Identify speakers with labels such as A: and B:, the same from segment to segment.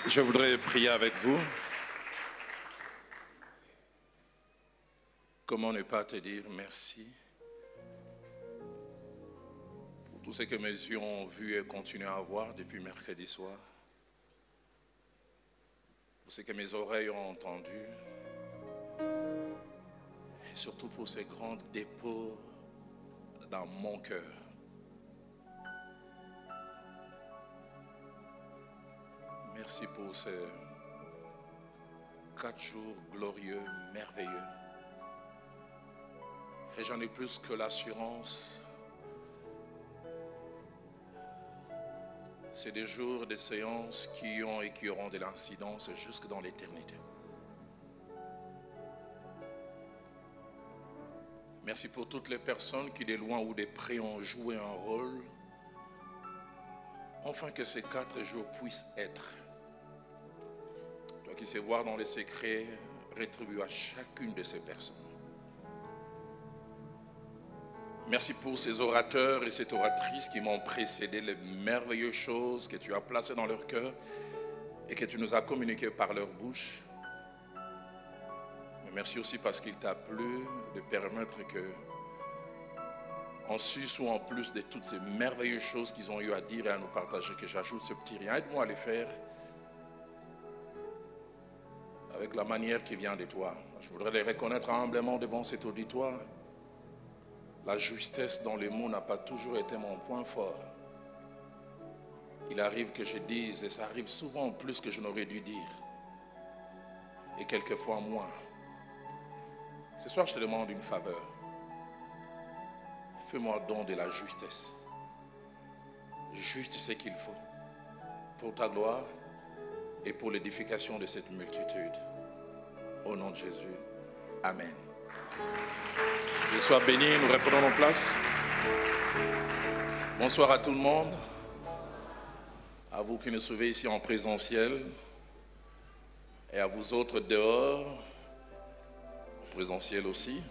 A: Je voudrais prier avec vous. Comment ne pas te dire merci pour tout ce que mes yeux ont vu et continuent à voir depuis mercredi soir, pour ce que mes oreilles ont entendu, et surtout pour ces grands dépôts dans mon cœur. Merci pour ces 4 jours glorieux, merveilleux. Et j'en ai plus que l'assurance. C'est des jours, des séances qui ont et qui auront de l'incidence jusque dans l'éternité. Merci pour toutes les personnes qui, de loin ou de près, ont joué un rôle. Enfin, que ces 4 jours puissent être. Toi qui sais voir dans les secrets, rétribue à chacune de ces personnes. Merci pour ces orateurs et cette oratrice qui m'ont précédé, les merveilleuses choses que tu as placées dans leur cœur et que tu nous as communiquées par leur bouche. Mais merci aussi parce qu'il t'a plu de permettre que, en sus ou en plus de toutes ces merveilleuses choses qu'ils ont eu à dire et à nous partager, que j'ajoute ce petit rien. Aide-moi à les faire avec la manière qui vient de toi. Je voudrais les reconnaître humblement devant cet auditoire. La justesse dans les mots n'a pas toujours été mon point fort. Il arrive que je dise, et ça arrive souvent plus que je n'aurais dû dire, et quelquefois moins. Ce soir, je te demande une faveur. Fais-moi don de la justesse. Juste ce qu'il faut pour ta gloire et pour l'édification de cette multitude. Au nom de Jésus. Amen. Que sois béni, nous reprenons nos places. Bonsoir à tout le monde. À vous qui nous suivez ici en présentiel. Et à vous autres dehors, en présentiel aussi.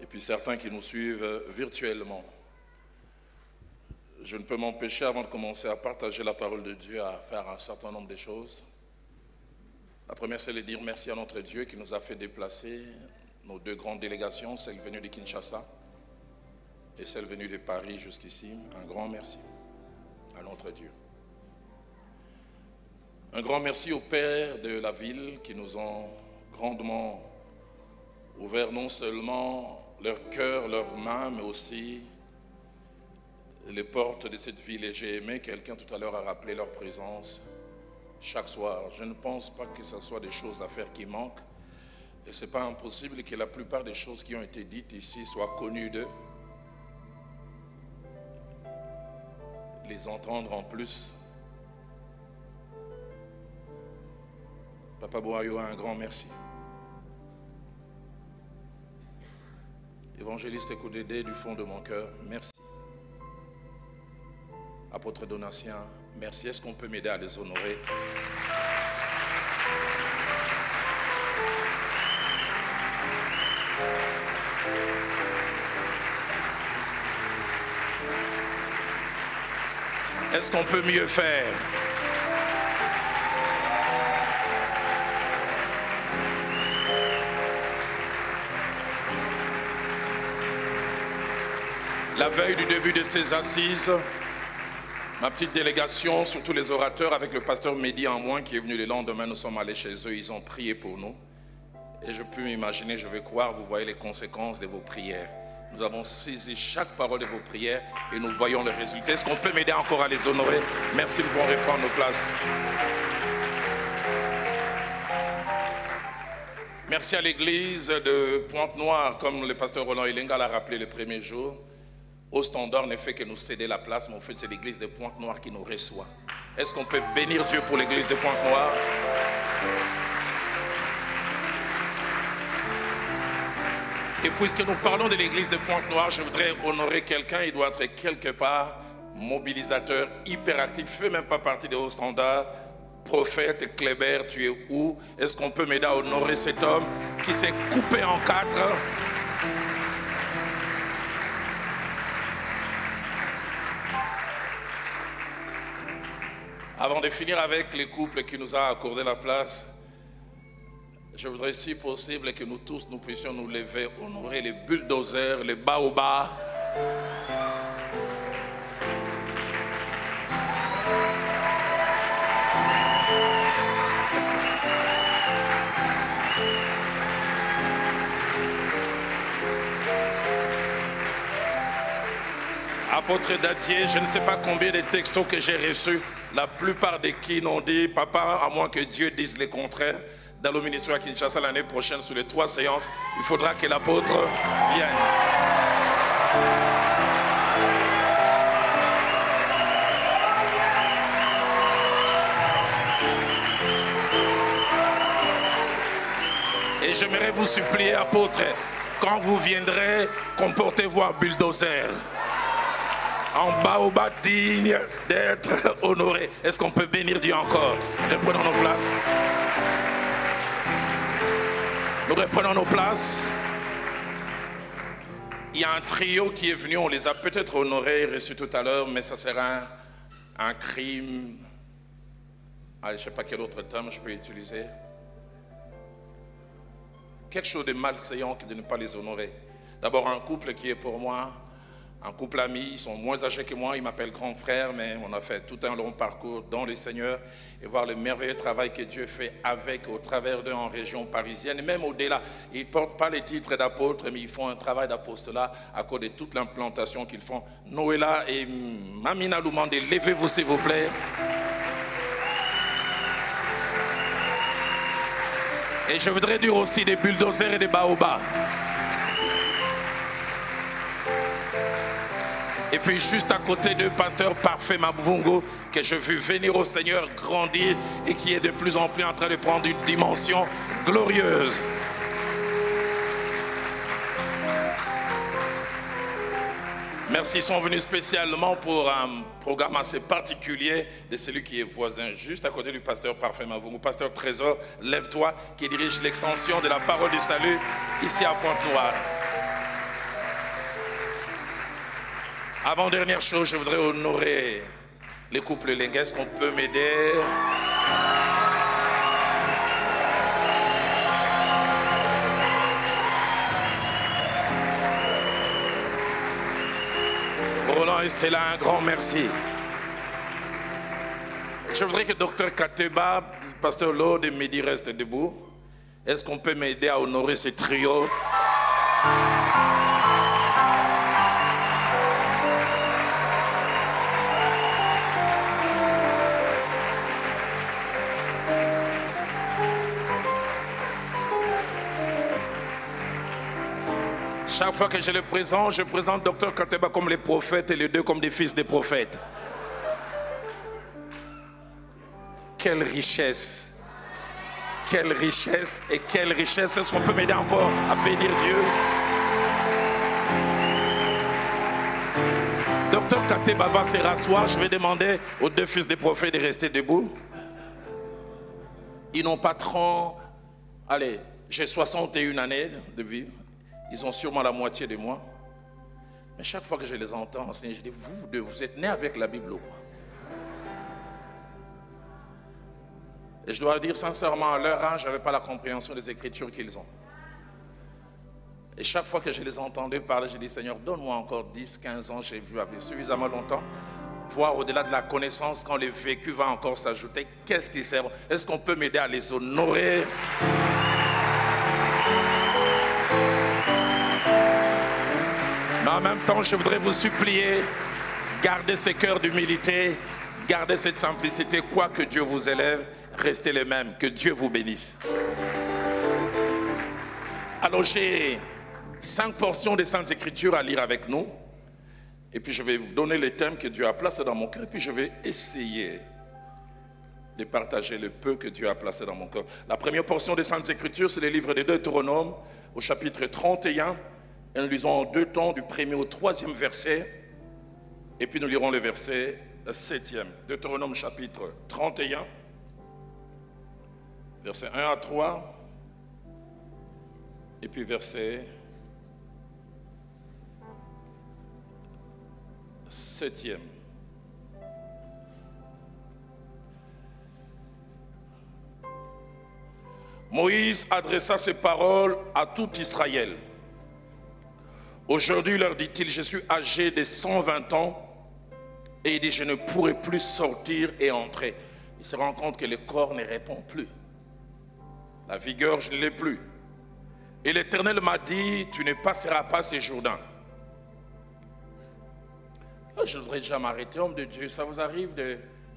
A: Et puis certains qui nous suivent virtuellement. Je ne peux m'empêcher, avant de commencer à partager la parole de Dieu, à faire un certain nombre de choses. La première, c'est de dire merci à notre Dieu qui nous a fait déplacer nos 2 grandes délégations, celle venue de Kinshasa et celle venue de Paris jusqu'ici. Un grand merci à notre Dieu. Un grand merci aux pères de la ville qui nous ont grandement ouvert non seulement leur cœur, leurs mains, mais aussi les portes de cette ville. Et j'ai aimé, quelqu'un tout à l'heure a rappelé leur présence chaque soir. Je ne pense pas que ce soit des choses à faire qui manquent. Et ce n'est pas impossible que la plupart des choses qui ont été dites ici soient connues d'eux. Les entendre en plus. Papa Boayo, un grand merci. Évangéliste Koudédé, du fond de mon cœur, merci. Apôtre Donatien, merci. Est-ce qu'on peut m'aider à les honorer? Est-ce qu'on peut mieux faire? La veille du début de ces assises, ma petite délégation, surtout les orateurs, avec le pasteur Mehdi en moins qui est venu le lendemain, nous sommes allés chez eux, ils ont prié pour nous. Et je peux m'imaginer, je vais croire, vous voyez les conséquences de vos prières. Nous avons saisi chaque parole de vos prières et nous voyons le résultat. Est-ce qu'on peut m'aider encore à les honorer? Merci, nous pouvons reprendre nos places. Merci à l'église de Pointe-Noire, comme le pasteur Roland Elenga l'a rappelé le premier jour. Au standard ne fait que nous céder la place, mais en fait c'est l'église de Pointe-Noire qui nous reçoit. Est-ce qu'on peut bénir Dieu pour l'église de Pointe-Noire? Et puisque nous parlons de l'église de Pointe-Noire, je voudrais honorer quelqu'un. Il doit être quelque part mobilisateur, hyperactif, ne fait même pas partie des hauts standards. Prophète Kléber, tu es où? Est-ce qu'on peut m'aider à honorer cet homme qui s'est coupé en 4? Avant de finir avec les couples qui nous ont accordé la place, je voudrais, si possible, que nous tous, nous puissions nous lever, honorer les bulldozers, les baobabs. Apôtre Dadier, je ne sais pas combien de textos que j'ai reçus, la plupart de qui n'ont dit, papa, à moins que Dieu dise le contraire, dans le ministère à Kinshasa l'année prochaine, sur les 3 séances, il faudra que l'apôtre vienne. Et j'aimerais vous supplier, apôtre, quand vous viendrez, comportez-vous en bulldozer. En baobab digne d'être honoré. Est-ce qu'on peut bénir Dieu encore? Reprenons nos places. Nous reprenons nos places. Il y a un trio qui est venu, on les a peut-être honorés, reçus tout à l'heure, mais ça sera un crime. Allez, je ne sais pas quel autre terme je peux utiliser. Quelque chose de malséant que de ne pas les honorer. D'abord, un couple qui est pour moi un couple ami, ils sont moins âgés que moi, ils m'appellent grand frère, mais on a fait tout un long parcours dans le Seigneur et voir le merveilleux travail que Dieu fait avec, au travers d'eux en région parisienne et même au-delà. Ils ne portent pas les titres d'apôtres, mais ils font un travail d'apostolat à cause de toute l'implantation qu'ils font. Noëlla et Mamina Loumande, levez-vous s'il vous plaît. Et je voudrais dire aussi des bulldozers et des baobabs. Et puis juste à côté de pasteur Parfait Mabvungo, que je veux venir au Seigneur grandir et qui est de plus en plus en train de prendre une dimension glorieuse. Merci, ils sont venus spécialement pour un programme assez particulier de celui qui est voisin, juste à côté du pasteur Parfait Mabvungo. Pasteur Trésor, lève-toi, qui dirige l'extension de la parole du salut ici à Pointe-Noire. Avant-dernière chose, je voudrais honorer les couples lingues. Est-ce qu'on peut m'aider? Roland et Stella, un grand merci. Je voudrais que Dr Kateba, pasteur Lord et Mehdi restent debout. Est-ce qu'on peut m'aider à honorer ce trio? Chaque fois que je présente Dr Kateba comme les prophètes et les deux comme des fils des prophètes. Quelle richesse! Quelle richesse et quelle richesse! Est-ce qu'on peut m'aider encore à bénir Dieu? Dr Kateba va se rasseoir. Je vais demander aux deux fils des prophètes de rester debout. Ils n'ont pas trop... Allez, j'ai 61 années de vie. Ils ont sûrement la moitié de moi. Mais chaque fois que je les entends enseigner, je dis, vous êtes nés avec la Bible ou quoi? Et je dois dire sincèrement, à leur âge, je n'avais pas la compréhension des Écritures qu'ils ont. Et chaque fois que je les entendais parler, je dis, Seigneur, donne-moi encore 10, 15 ans, j'ai vu avec suffisamment longtemps, voir au-delà de la connaissance, quand le vécu va encore s'ajouter, qu'est-ce qui sert? Est-ce qu'on peut m'aider à les honorer? Mais en même temps, je voudrais vous supplier, gardez ce cœur d'humilité, gardez cette simplicité, quoi que Dieu vous élève, restez les mêmes, que Dieu vous bénisse. Alors j'ai 5 portions des Saintes Écritures à lire avec nous, et puis je vais vous donner les thèmes que Dieu a placés dans mon cœur, et puis je vais essayer de partager le peu que Dieu a placé dans mon cœur. La première portion des Saintes Écritures, c'est le livre de Deutéronome, au chapitre 31, et nous lisons en 2 temps, du 1er au 3e verset, et puis nous lirons le verset 7e. Deutéronome chapitre 31, verset 1 à 3, et puis verset 7e. Moïse adressa ces paroles à tout Israël. Aujourd'hui, leur dit-il, je suis âgé de 120 ans et il dit, je ne pourrai plus sortir et entrer. Il se rend compte que le corps ne répond plus. La vigueur, je ne l'ai plus. Et l'Éternel m'a dit, tu ne passeras pas ces Jourdains. Là, je voudrais déjà m'arrêter, homme de Dieu. Ça vous arrive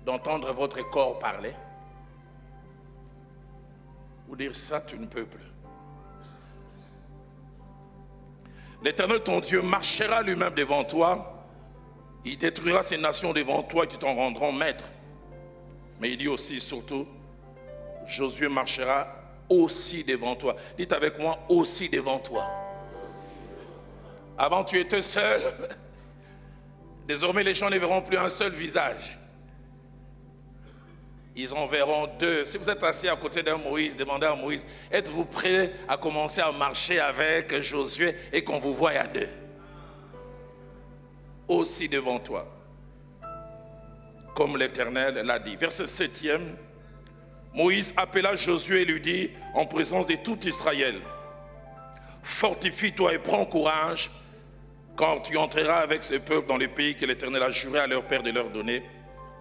A: d'entendre votre corps parler? Ou dire ça, tu ne peux plus. L'Éternel, ton Dieu, marchera lui-même devant toi. Il détruira ces nations devant toi qui t'en rendront maître. Mais il dit aussi, surtout, Josué marchera aussi devant toi. Dites avec moi, aussi devant toi. Avant, tu étais seul. Désormais, les gens ne verront plus un seul visage. Ils en verront deux. Si vous êtes assis à côté d'un Moïse, demandez à Moïse, êtes-vous prêt à commencer à marcher avec Josué et qu'on vous voie à deux? Aussi devant toi. Comme l'Éternel l'a dit. Verset 7e. Moïse appela Josué et lui dit, en présence de tout Israël, fortifie-toi et prends courage, quand tu entreras avec ce peuple dans le pays que l'Éternel a juré à leur père de leur donner,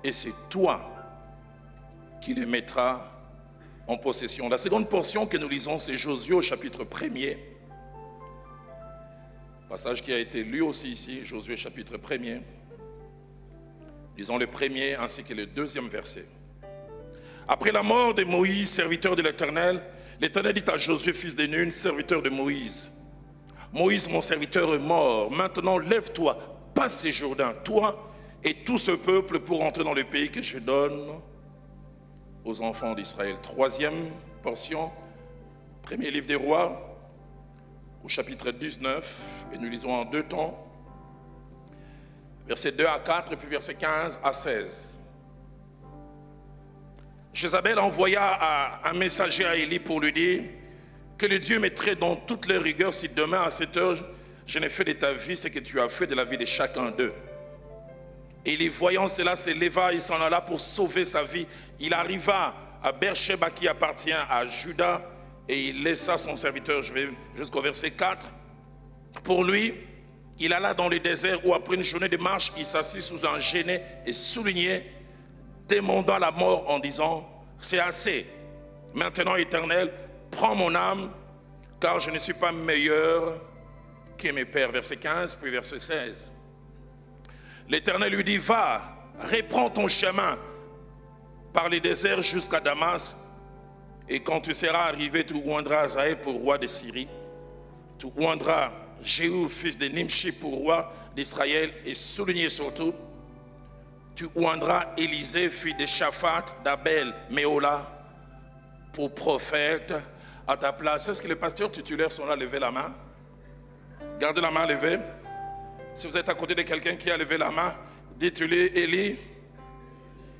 A: et c'est toi qui les mettras en possession. La seconde portion que nous lisons, c'est Josué au chapitre 1er. Passage qui a été lu aussi ici, Josué chapitre 1er. Lisons le premier ainsi que le deuxième verset. Après la mort de Moïse, serviteur de l'Éternel, l'Éternel dit à Josué, fils de Nun, serviteur de Moïse, Moïse, mon serviteur, est mort. Maintenant, lève-toi, passe ces Jourdains, toi et tout ce peuple, pour entrer dans le pays que je donne aux enfants d'Israël. Troisième portion, premier livre des rois, au chapitre 19, et nous lisons en deux temps, versets 2 à 4, et puis versets 15 à 16. Jézabel envoya un messager à Élie pour lui dire que le Dieu mettrait dans toutes les rigueurs si demain à cette heure je n'ai fait de ta vie ce que tu as fait de la vie de chacun d'eux. Élie, voyant cela, se leva et s'en alla pour sauver sa vie. Il arriva à Beersheba qui appartient à Juda et il laissa son serviteur, je vais jusqu'au verset 4. Pour lui, il alla dans le désert où après une journée de marche, il s'assit sous un genêt et soulignait, demandant la mort en disant, c'est assez. Maintenant, Éternel, prends mon âme, car je ne suis pas meilleur que mes pères. Verset 15, puis verset 16. L'Éternel lui dit, va, reprends ton chemin par les déserts jusqu'à Damas, et quand tu seras arrivé, tu oindras Azaël pour roi de Syrie. Tu oindras Jéhu, fils de Nimshi, pour roi d'Israël, et souligné surtout, tu oindras Élisée, fils de Shaphat, d'Abel, Méola, pour prophète à ta place. Est-ce que les pasteurs titulaires sont là? Levez la main. Gardez la main levée. Si vous êtes à côté de quelqu'un qui a levé la main, dites-lui, Élie,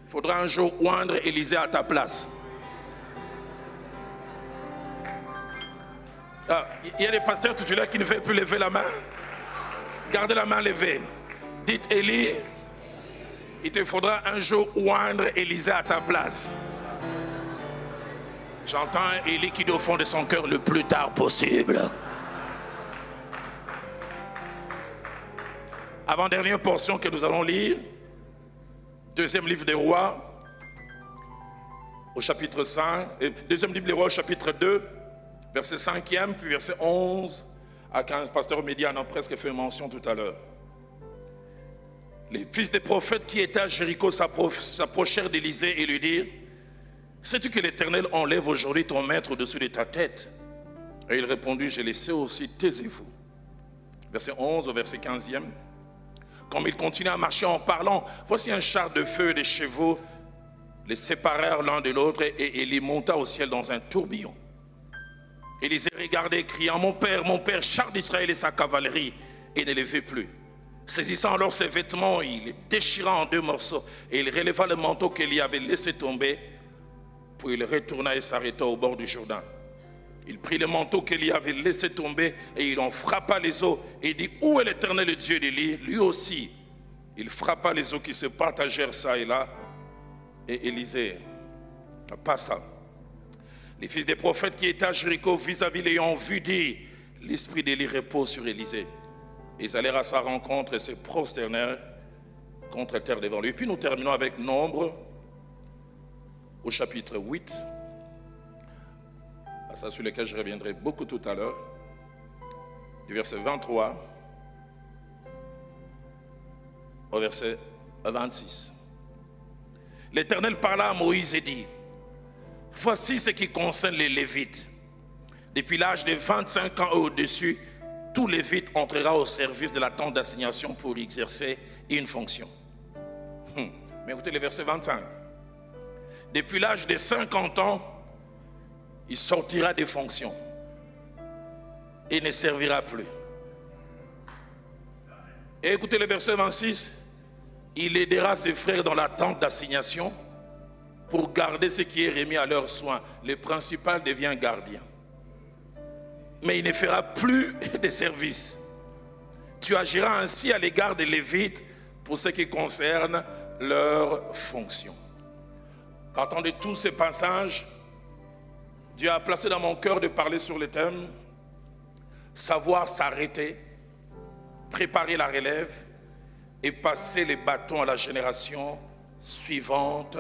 A: il faudra un jour oindre Élisée à ta place. Il y a des pasteurs titulaires qui ne veulent plus lever la main. Gardez la main levée. Dites, Élie, il te faudra un jour oindre Élisée à ta place. J'entends Élie qui dit au fond de son cœur, le plus tard possible. Avant-dernière portion que nous allons lire, deuxième livre des rois, au chapitre 5, deuxième livre des rois au chapitre 2, verset 5e, puis verset 11 à 15. Pasteur Média en a presque fait mention tout à l'heure. Les fils des prophètes qui étaient à Jéricho s'approchèrent d'Élisée et lui dirent, sais-tu que l'Éternel enlève aujourd'hui ton maître au-dessus de ta tête? Et il répondit, je le sais aussi, taisez-vous. Verset 11 au verset 15e. Comme il continuait à marcher en parlant, voici un char de feu et des chevaux les séparèrent l'un de l'autre et Élie monta au ciel dans un tourbillon. Élisée regardait, criant, mon père, char d'Israël et sa cavalerie, et ne les vit plus. Saisissant alors ses vêtements, il les déchira en deux morceaux et il releva le manteau qu'Élie avait laissé tomber, puis il retourna et s'arrêta au bord du Jourdain. Il prit le manteau qu'Élie avait laissé tomber et il en frappa les eaux et dit, où est l'Éternel le Dieu d'Élie? Lui aussi, il frappa les eaux qui se partagèrent ça et là, et Élisée passa. Les fils des prophètes qui étaient à Jéricho vis-à-vis l'ayant vu dit, l'esprit d'Élie repose sur Élisée. Ils allèrent à sa rencontre et se prosternèrent contre terre devant lui. Et puis nous terminons avec Nombre au chapitre 8, à ça sur lequel je reviendrai beaucoup tout à l'heure, du verset 23 au verset 26. L'Éternel parla à Moïse et dit, voici ce qui concerne les Lévites. Depuis l'âge de 25 ans au-dessus, tout Lévite entrera au service de la tente d'assignation pour exercer une fonction. Mais écoutez le verset 25. Depuis l'âge de 50 ans, il sortira des fonctions et ne servira plus. Et écoutez le verset 26. Il aidera ses frères dans la tente d'assignation pour garder ce qui est remis à leurs soins. Le principal devient gardien. Mais il ne fera plus de service. Tu agiras ainsi à l'égard des Lévites pour ce qui concerne leurs fonctions. Partant de tous ces passages, Dieu a placé dans mon cœur de parler sur le thème savoir s'arrêter, préparer la relève et passer les bâtons à la génération suivante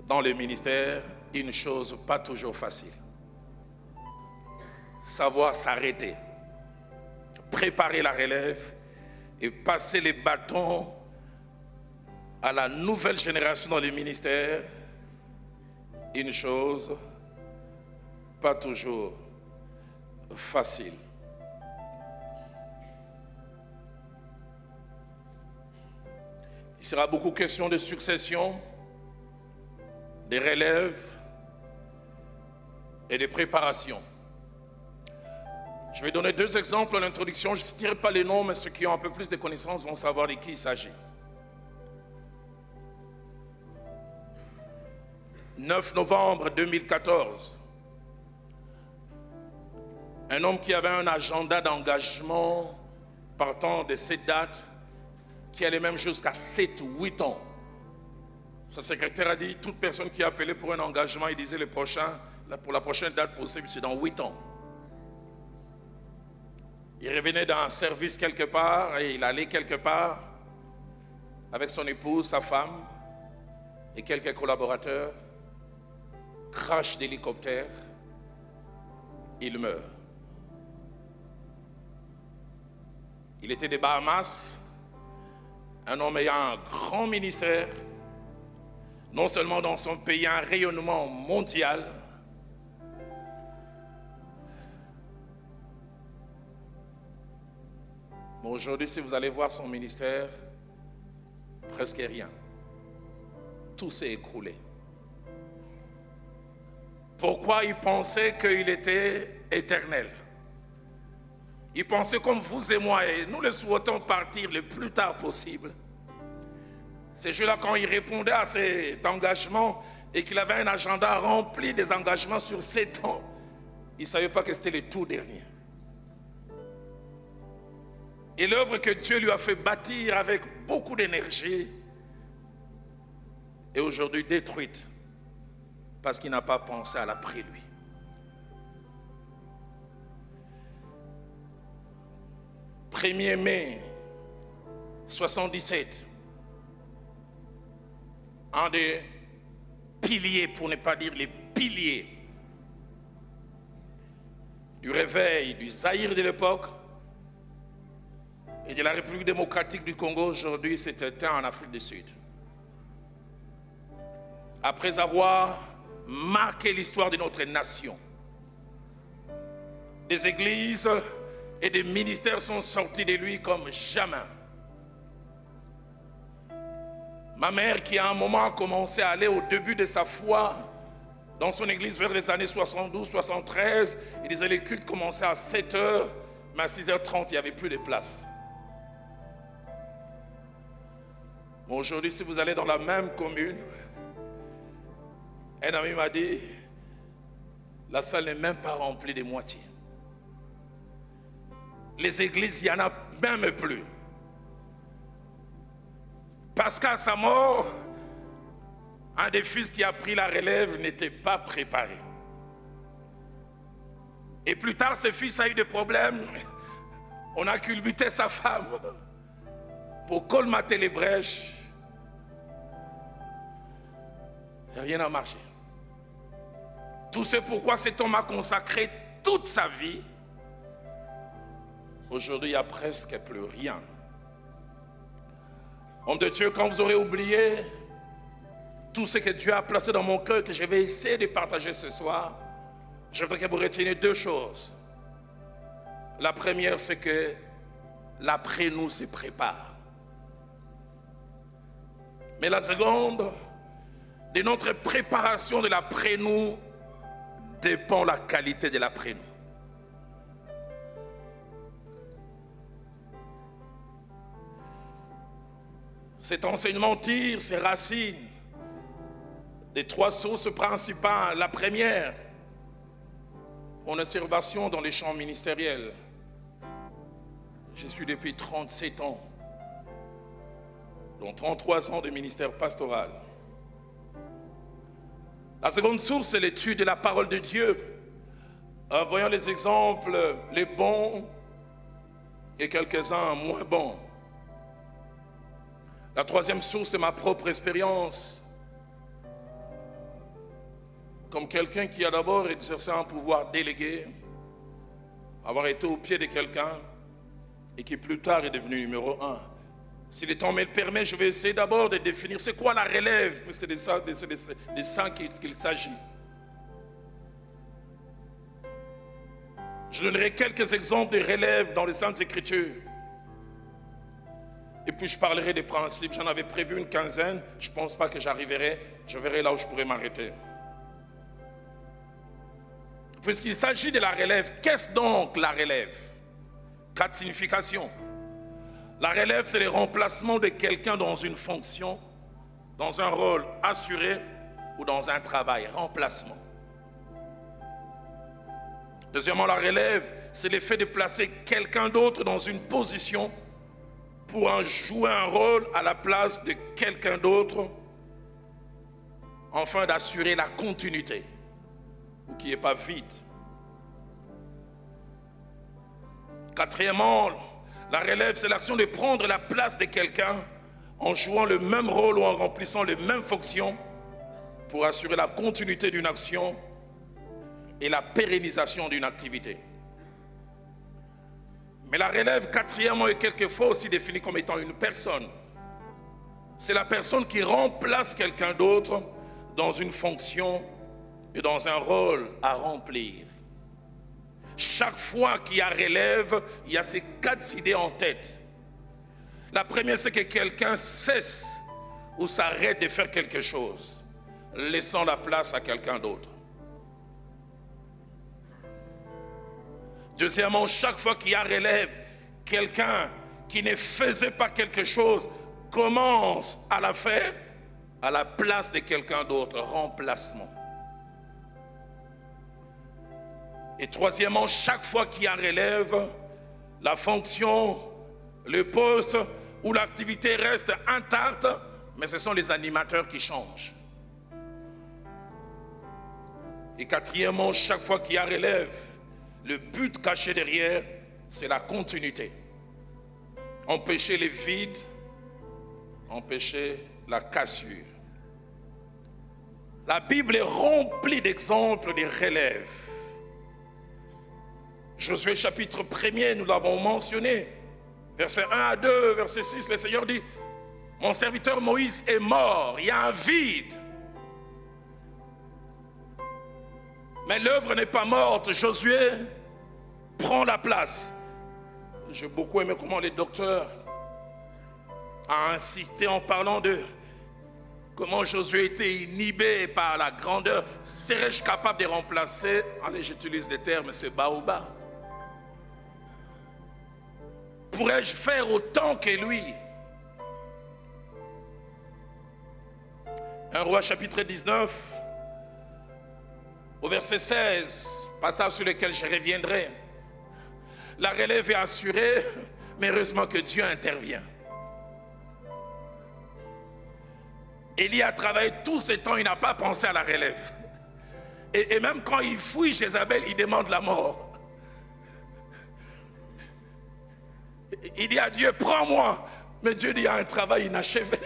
A: dans le ministère, une chose pas toujours facile. Savoir s'arrêter, préparer la relève et passer les bâtons à la nouvelle génération dans le ministère, une chose pas toujours facile. Il sera beaucoup question de succession, de relève et de préparation. Je vais donner deux exemples en introduction. Je ne citerai pas les noms, mais ceux qui ont un peu plus de connaissances vont savoir de qui il s'agit. 9 novembre 2014, un homme qui avait un agenda d'engagement partant de cette date, qui allait même jusqu'à 7 ou 8 ans. Son secrétaire a dit, toute personne qui a appelé pour un engagement, il disait pour la prochaine date possible, c'est dans 8 ans. Il revenait d'un service quelque part et il allait quelque part avec son épouse, sa femme et quelques collaborateurs. Crash d'hélicoptère, il meurt. Il était des Bahamas, un homme ayant un grand ministère, non seulement dans son pays, un rayonnement mondial. Mais aujourd'hui, si vous allez voir son ministère, presque rien. Tout s'est écroulé. Pourquoi il pensait qu'il était éternel? Il pensait comme vous et moi, et nous le souhaitons partir le plus tard possible. Ces jours-là, quand il répondait à cet engagement et qu'il avait un agenda rempli des engagements sur 7 ans, il ne savait pas que c'était le tout dernier. Et l'œuvre que Dieu lui a fait bâtir avec beaucoup d'énergie est aujourd'hui détruite parce qu'il n'a pas pensé à l'après-lui. « 1er mai 77, un des piliers, pour ne pas dire les piliers, du réveil du Zaïre de l'époque et de la République démocratique du Congo aujourd'hui s'est éteint en Afrique du Sud. Après avoir marqué l'histoire de notre nation, des églises et des ministères sont sortis de lui comme jamais. Ma mère, qui à un moment a commencé à aller au début de sa foi dans son église vers les années 72, 73, il disait les cultes commençaient à 7h, mais à 6h30, il n'y avait plus de place. Bon, aujourd'hui, si vous allez dans la même commune, un ami m'a dit, la salle n'est même pas remplie de moitié. Les églises, il n'y en a même plus. Parce qu'à sa mort, un des fils qui a pris la relève n'était pas préparé. Et plus tard, ce fils a eu des problèmes. On a culbuté sa femme pour colmater les brèches. Et rien n'a marché. Tout ce pourquoi cet homme a consacré toute sa vie. Aujourd'hui, il n'y a presque plus rien. Homme de Dieu, quand vous aurez oublié tout ce que Dieu a placé dans mon cœur, que je vais essayer de partager ce soir, je voudrais que vous reteniez deux choses. La première, c'est que l'après-nous se prépare. Mais la seconde, de notre préparation de l'après-nous, dépend la qualité de l'après-nous. Cet enseignement tire ses racines des trois sources principales. La première, mon observation dans les champs ministériels. Je suis depuis 37 ans, dont 33 ans de ministère pastoral. La seconde source, c'est l'étude de la parole de Dieu. En voyant les exemples, les bons et quelques-uns moins bons. La troisième source, c'est ma propre expérience. Comme quelqu'un qui a d'abord exercé un pouvoir délégué, avoir été au pied de quelqu'un et qui plus tard est devenu numéro 1. Si le temps me le permet, je vais essayer d'abord de définir c'est quoi la relève, puisque c'est de ça qu'il s'agit. Je donnerai quelques exemples de relève dans les Saintes Écritures. Et puis je parlerai des principes. J'en avais prévu une quinzaine. Je ne pense pas que j'arriverai. Je verrai là où je pourrai m'arrêter. Puisqu'il s'agit de la relève, qu'est-ce donc la relève? 4 significations. La relève, c'est le remplacement de quelqu'un dans une fonction, dans un rôle assuré ou dans un travail. Remplacement. Deuxièmement, la relève, c'est l'effet de placer quelqu'un d'autre dans une position pour en jouer un rôle à la place de quelqu'un d'autre, afin d'assurer la continuité, ou qui n'est pas vide. Quatrièmement, la relève, c'est l'action de prendre la place de quelqu'un en jouant le même rôle ou en remplissant les mêmes fonctions pour assurer la continuité d'une action et la pérennisation d'une activité. Mais la relève, quatrièmement, est quelquefois aussi définie comme étant une personne. C'est la personne qui remplace quelqu'un d'autre dans une fonction et dans un rôle à remplir. Chaque fois qu'il y a relève, il y a ces 4 idées en tête. La première, c'est que quelqu'un cesse ou s'arrête de faire quelque chose, laissant la place à quelqu'un d'autre. Deuxièmement, chaque fois qu'il y a relève, quelqu'un qui ne faisait pas quelque chose commence à la faire à la place de quelqu'un d'autre, remplacement. Et troisièmement, chaque fois qu'il y a relève, la fonction, le poste ou l'activité reste intacte, mais ce sont les animateurs qui changent. Et quatrièmement, chaque fois qu'il y a relève, le but caché derrière, c'est la continuité. Empêcher les vides, empêcher la cassure. La Bible est remplie d'exemples de relèves. Josué chapitre 1er, nous l'avons mentionné. Verset 1 à 2, verset 6, le Seigneur dit, mon serviteur Moïse est mort, il y a un vide. Mais l'œuvre n'est pas morte. Josué prend la place. J'ai beaucoup aimé comment les docteurs ont insisté en parlant de comment Josué était inhibé par la grandeur. Serais-je capable de remplacer, allez, j'utilise des termes, ce baobab? Pourrais-je faire autant que lui? 1 Roi chapitre 19, au verset 16, passage sur lequel je reviendrai. La relève est assurée, mais heureusement que Dieu intervient. Élie a travaillé tout ce temps, il n'a pas pensé à la relève. Et même quand il fouille Jézabel, il demande la mort. Il dit à Dieu, prends-moi. Mais Dieu dit, il y a un travail inachevé.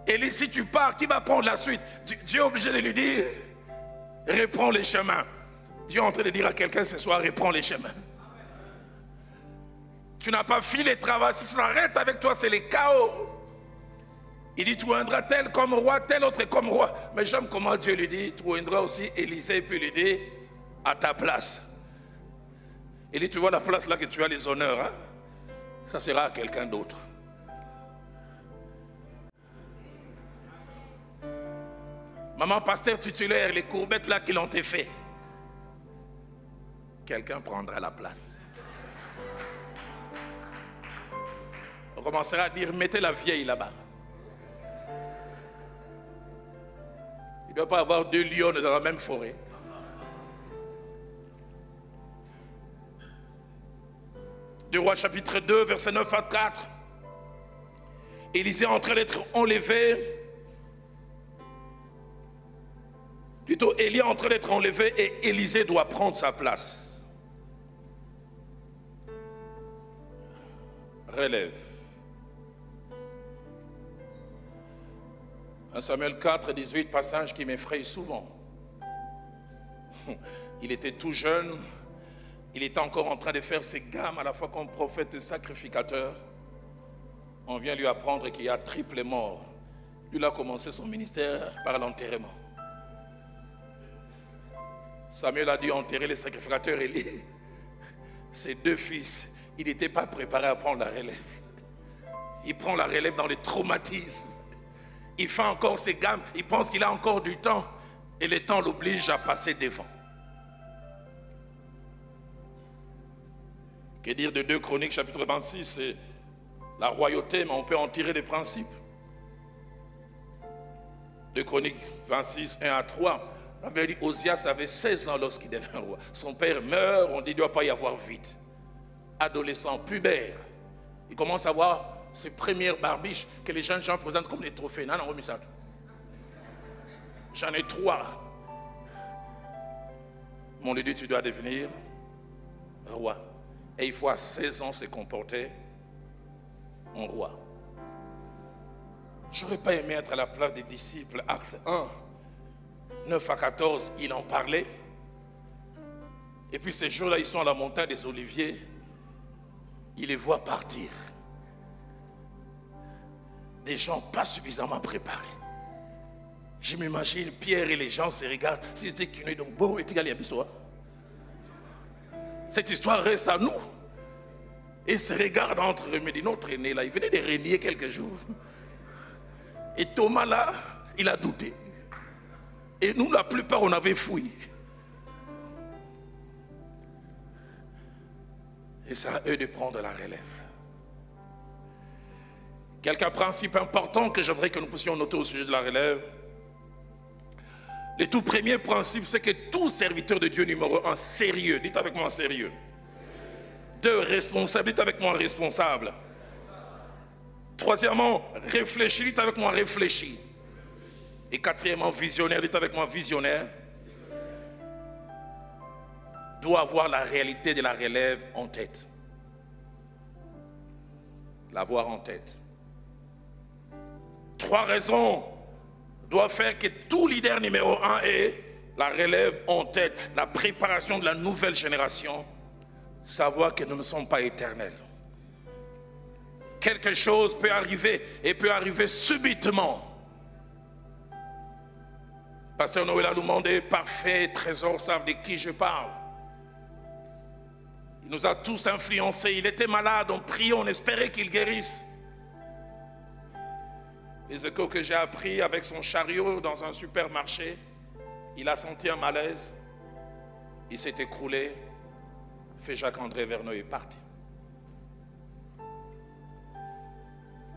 A: Élie, si tu pars, qui va prendre la suite? Dieu est obligé de lui dire, reprends les chemins. Dieu est en train de dire à quelqu'un ce soir, reprends les chemins. Tu n'as pas fini le travail. Si ça s'arrête avec toi, c'est le chaos. Il dit, tu oindras tel comme roi, tel autre comme roi. Mais j'aime comment Dieu lui dit, tu oindras aussi Élisée, et puis lui dit, à ta place. Il dit, tu vois la place là que tu as les honneurs, hein? Ça sera à quelqu'un d'autre. Maman, pasteur titulaire, les courbettes là qui l'ont été fait. Quelqu'un prendra la place. On commencera à dire, mettez la vieille là-bas. Il ne doit pas avoir deux lions dans la même forêt. Deux Rois chapitre 2, verset 9 à 4. Élisée est en train d'être enlevé. Plutôt, Élie est en train d'être enlevé et Élisée doit prendre sa place. Relève. 1 Samuel 4, 18, passage qui m'effraie souvent. Il était tout jeune. Il était encore en train de faire ses gammes à la fois comme prophète et sacrificateur. On vient lui apprendre qu'il y a triple mort. Lui, il a commencé son ministère par l'enterrement. Samuel a dû enterrer les sacrificateurs Élie. Ses deux fils, il n'était pas préparé à prendre la relève. Il prend la relève dans les traumatismes. Il fait encore ses gammes, il pense qu'il a encore du temps. Et le temps l'oblige à passer devant. Que dire de 2 Chroniques chapitre 26, c'est la royauté, mais on peut en tirer des principes. 2 Chroniques 26, 1 à 3. La Bible dit, Osias avait 16 ans lorsqu'il devint roi. Son père meurt, on dit, il ne doit pas y avoir vite. Adolescent, pubère. Il commence à avoir ses premières barbiches que les jeunes gens présentent comme des trophées. Non, non, ça. J'en ai 3. Mon lui dit, tu dois devenir roi. Et il faut à 16 ans se comporter en roi. Je n'aurais pas aimé être à la place des disciples. Acte 1, 9 à 14, il en parlait. Et puis ces jours-là, ils sont à la montagne des Oliviers. Il les voit partir. Des gens pas suffisamment préparés. Je m'imagine Pierre et les gens se regardent. S'ils étaient qu'une, donc bon, et égal, cette histoire reste à nous. Et se regardent entre eux. Mais notre aîné là, il venait de régner quelques jours. Et Thomas là, il a douté. Et nous, la plupart, on avait fouillé. Et c'est à eux de prendre la relève. Quelques principes importants que j'aimerais que nous puissions noter au sujet de la relève. Le tout premier principe, c'est que tout serviteur de Dieu numéro 1, sérieux, dites avec moi sérieux. 2, responsable, dites avec moi responsable. Troisièmement, réfléchi, dites avec moi réfléchi. Et quatrièmement, visionnaire, dites avec moi visionnaire. Doit avoir la réalité de la relève en tête. L'avoir en tête. 3 raisons doivent faire que tout leader numéro 1 ait la relève en tête, la préparation de la nouvelle génération, savoir que nous ne sommes pas éternels. Quelque chose peut arriver et peut arriver subitement. Pasteur Noël a demandé, parfait trésor, savent de qui je parle. Il nous a tous influencés. Il était malade, on priait, on espérait qu'il guérisse. Les échos que j'ai appris avec son chariot dans un supermarché, il a senti un malaise, il s'est écroulé, fait Jacques-André Verneuil est parti.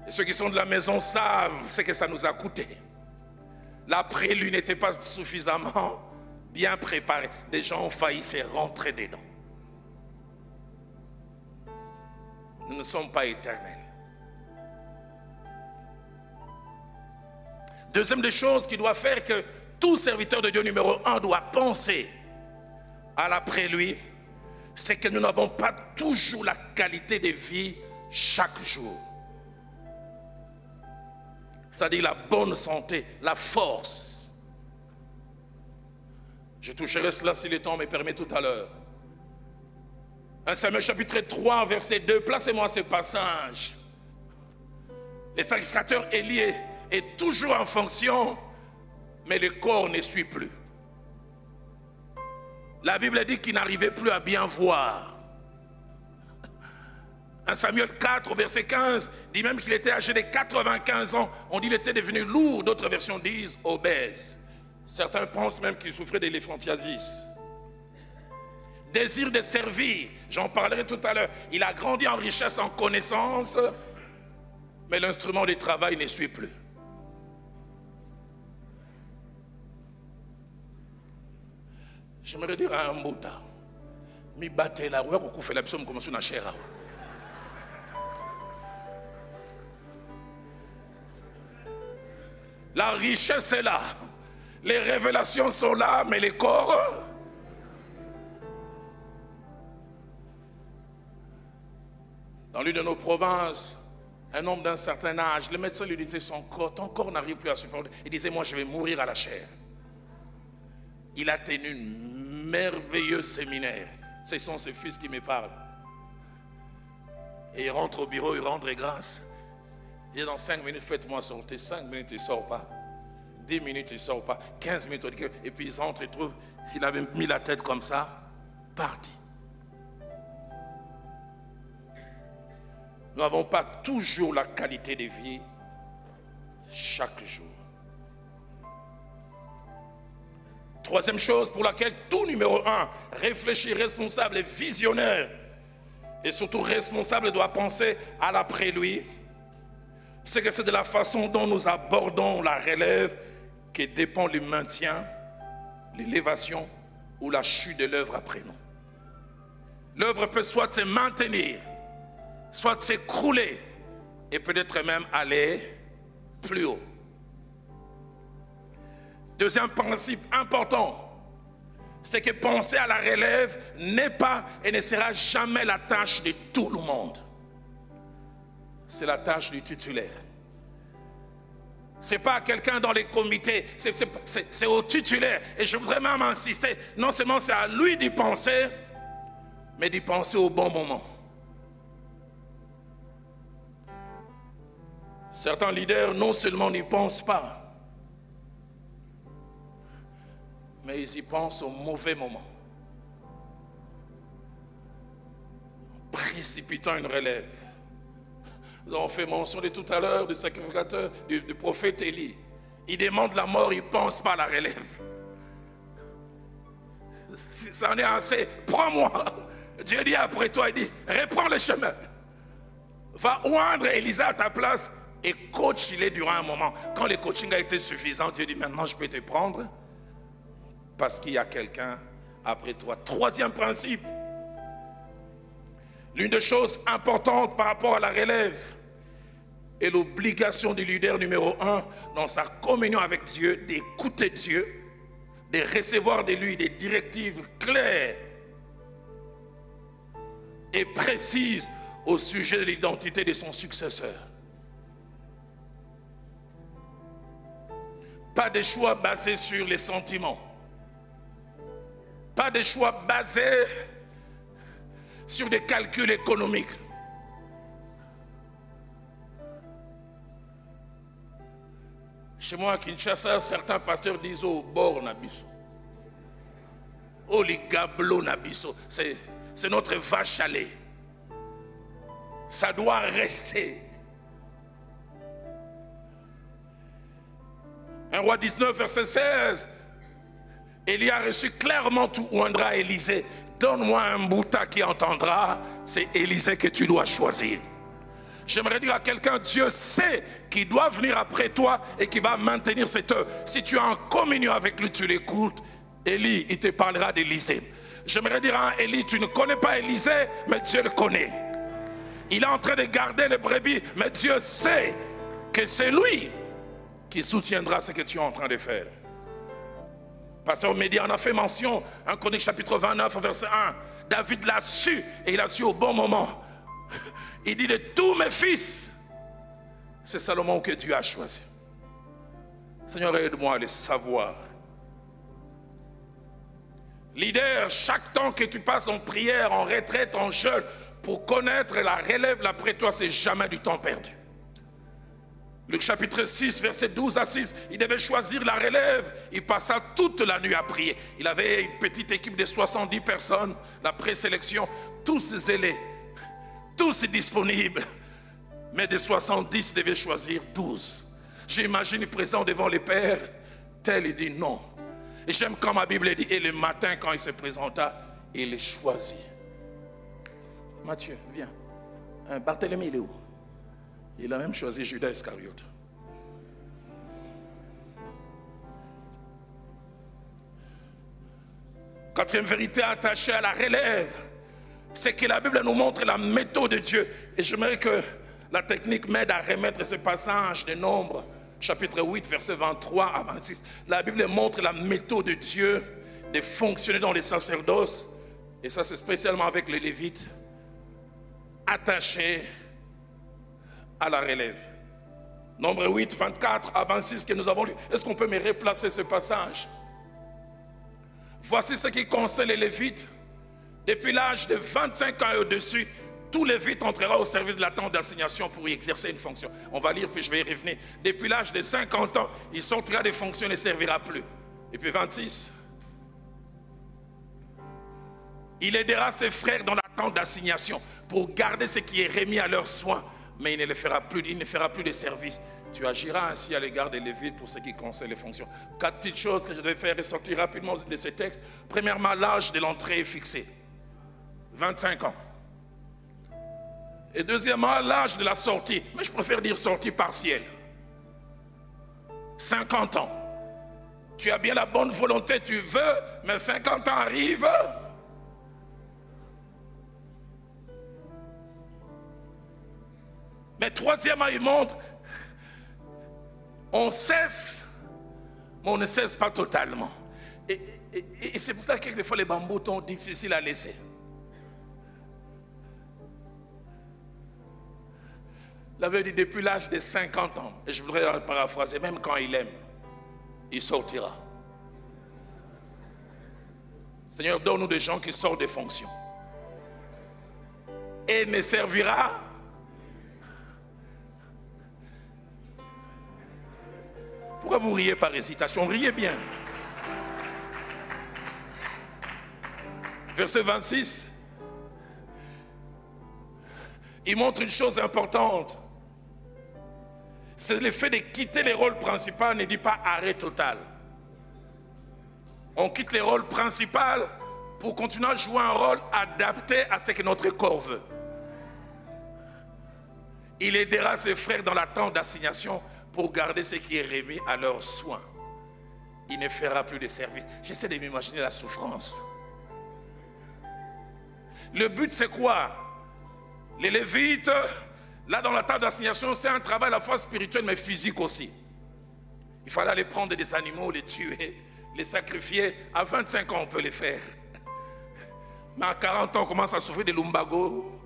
A: Et ceux qui sont de la maison savent ce que ça nous a coûté. L'après, lui n'était pas suffisamment bien préparé. Des gens ont failli se rentrer dedans. Nous ne sommes pas éternels. Deuxième des choses qui doit faire que tout serviteur de Dieu numéro 1 doit penser à l'après lui, c'est que nous n'avons pas toujours la qualité de vie chaque jour. C'est-à-dire la bonne santé, la force. Je toucherai cela si le temps me permet tout à l'heure. 1 Samuel chapitre 3, verset 2, placez-moi ce passage. Le sacrificateur Élie est toujours en fonction, mais le corps ne suit plus. La Bible dit qu'il n'arrivait plus à bien voir. 1 Samuel 4, verset 15, dit même qu'il était âgé de 95 ans. On dit qu'il était devenu lourd, d'autres versions disent obèse. Certains pensent même qu'il souffrait d'éléphantiasis. Désir de servir, j'en parlerai tout à l'heure. Il a grandi en richesse, en connaissance, mais l'instrument de travail ne suit plus. J'aimerais dire à un Mbouta, mi batte la rue, beaucoup fait la psaume comme sur la chair. La richesse est là, les révélations sont là, mais les corps. Dans l'une de nos provinces, un homme d'un certain âge, le médecin lui disait ton corps n'arrive plus à supporter. Il disait, moi je vais mourir à la chair. Il a tenu un merveilleux séminaire. Ce sont ses fils qui me parlent. Et il rentre au bureau, il rend grâce. Il dit, dans 5 minutes, faites-moi sortir. 5 minutes, il ne sort pas. 10 minutes, il ne sort pas. 15 minutes, et puis il rentre, il trouve, il avait mis la tête comme ça, parti. Nous n'avons pas toujours la qualité de vie chaque jour. Troisième chose pour laquelle tout numéro 1, réfléchir, responsable et visionnaire, et surtout responsable doit penser à l'après-lui, c'est que c'est de la façon dont nous abordons la relève que dépend le maintien, l'élévation ou la chute de l'œuvre après nous. L'œuvre peut soit se maintenir, soit s'écrouler et peut-être même aller plus haut. Deuxième principe important, c'est que penser à la relève n'est pas et ne sera jamais la tâche de tout le monde. C'est la tâche du titulaire. Ce n'est pas quelqu'un dans les comités, c'est au titulaire. Et je voudrais même insister, non seulement c'est à lui d'y penser, mais d'y penser au bon moment. Certains leaders non seulement n'y pensent pas, mais ils y pensent au mauvais moment. En précipitant une relève. Nous avons fait mention de tout à l'heure du sacrificateur, du prophète Élie. Il demande la mort, il ne pense pas à la relève. Ça en est assez, prends-moi. Dieu dit après toi, il dit, reprends le chemin. Va oindre Élisée à ta place et coach-les durant un moment. Quand le coaching a été suffisant, Dieu dit, maintenant je peux te prendre parce qu'il y a quelqu'un après toi. Troisième principe. L'une des choses importantes par rapport à la relève est l'obligation du leader numéro 1 dans sa communion avec Dieu, d'écouter Dieu, de recevoir de lui des directives claires et précises au sujet de l'identité de son successeur. Pas de choix basés sur les sentiments. Pas de choix basés sur des calculs économiques. Chez moi à Kinshasa, certains pasteurs disent au bord Nabiso. Oh les gablo Nabiso, c'est notre vache à lait. Ça doit rester. 1 Roi 19, verset 16. Élie a reçu clairement tout oindra Élisée. Donne-moi un Mbouta qui entendra, c'est Élisée que tu dois choisir. J'aimerais dire à quelqu'un, Dieu sait qu'il doit venir après toi et qu'il va maintenir cette œuvre. Si tu es en communion avec lui, tu l'écoutes, Élie, il te parlera d'Élisée. J'aimerais dire à Élie, tu ne connais pas Élisée, mais Dieu le connaît. Il est en train de garder les brebis, mais Dieu sait que c'est lui qui soutiendra ce que tu es en train de faire. Pasteur Média en a fait mention, 1 Chronique chapitre 29, verset 1. David l'a su et il a su au bon moment. Il dit de tous mes fils, c'est Salomon que Dieu a choisi. Seigneur, aide-moi à le savoir. Leader, chaque temps que tu passes en prière, en retraite, en jeûne, pour connaître la relève après toi, c'est jamais du temps perdu. Luc chapitre 6, verset 12 à 6, il devait choisir la relève. Il passa toute la nuit à prier. Il avait une petite équipe de 70 personnes, la présélection, tous zélés, tous disponibles. Mais de 70, il devait choisir 12. J'imagine présent devant les pères, tel il dit non. Et j'aime quand ma Bible dit, et le matin quand il se présenta, il les choisit. Matthieu, viens. Barthélemy, il est où? Il a même choisi Judas Iscariote. Quatrième vérité attachée à la relève, c'est que la Bible nous montre la méthode de Dieu. Et j'aimerais que la technique m'aide à remettre ce passage de Nombres, chapitre 8, verset 23 à 26. La Bible montre la méthode de Dieu de fonctionner dans les sacerdoces. Et ça, c'est spécialement avec les Lévites, attachés à la relève. Nombre 8, 24 à 26 que nous avons lu. Est-ce qu'on peut me replacer ce passage? Voici ce qui concerne les Lévites. Depuis l'âge de 25 ans et au-dessus, tout Lévite entrera au service de la tente d'assignation pour y exercer une fonction. On va lire, puis je vais y revenir. Depuis l'âge de 50 ans, il sortira des fonctions et ne servira plus. Et puis 26. Il aidera ses frères dans la tente d'assignation pour garder ce qui est remis à leurs soins. Mais il ne fera plus de service. Tu agiras ainsi à l'égard des Lévites pour ce qui concerne les fonctions. 4 petites choses que je devais faire ressortir rapidement de ces textes. Premièrement, l'âge de l'entrée est fixé. 25 ans. Et deuxièmement, l'âge de la sortie. Mais je préfère dire sortie partielle. 50 ans. Tu as bien la bonne volonté, tu veux, mais 50 ans arrivent. Mais troisièmement, il montre, on cesse, mais on ne cesse pas totalement. Et c'est pour ça que quelquefois les bambous sont difficiles à laisser. La Bible dit depuis l'âge de 50 ans, et je voudrais paraphraser, même quand il aime, il sortira. Seigneur, donne-nous des gens qui sortent des fonctions. Et ne servira. Pourquoi vous riez par hésitation? Riez bien. Verset 26. Il montre une chose importante. C'est le fait de quitter les rôles principaux, ne dit pas arrêt total. On quitte les rôles principaux pour continuer à jouer un rôle adapté à ce que notre corps veut. Il aidera ses frères dans la tente d'assignation pour garder ce qui est remis à leurs soins. Il ne fera plus de service. J'essaie de m'imaginer la souffrance. Le but c'est quoi? Les Lévites, là dans la tente d'assignation, c'est un travail à la fois spirituel mais physique aussi. Il fallait aller prendre des animaux, les tuer, les sacrifier. À 25 ans on peut les faire. Mais à 40 ans on commence à souffrir des lumbago,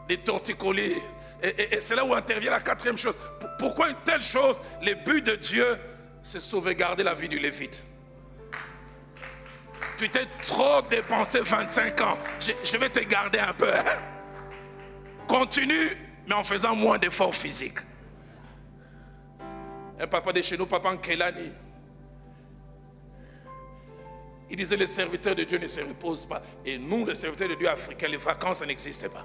A: des torticolis. Et c'est là où intervient la quatrième chose. Pourquoi une telle chose? Le but de Dieu, c'est sauvegarder la vie du Lévite. Tu t'es trop dépensé 25 ans. Je vais te garder un peu. Hein? Continue, mais en faisant moins d'efforts physiques. Un papa de chez nous, papa Nkelani, il disait les serviteurs de Dieu ne se reposent pas. Et nous, les serviteurs de Dieu africains, les vacances, ça n'existait pas.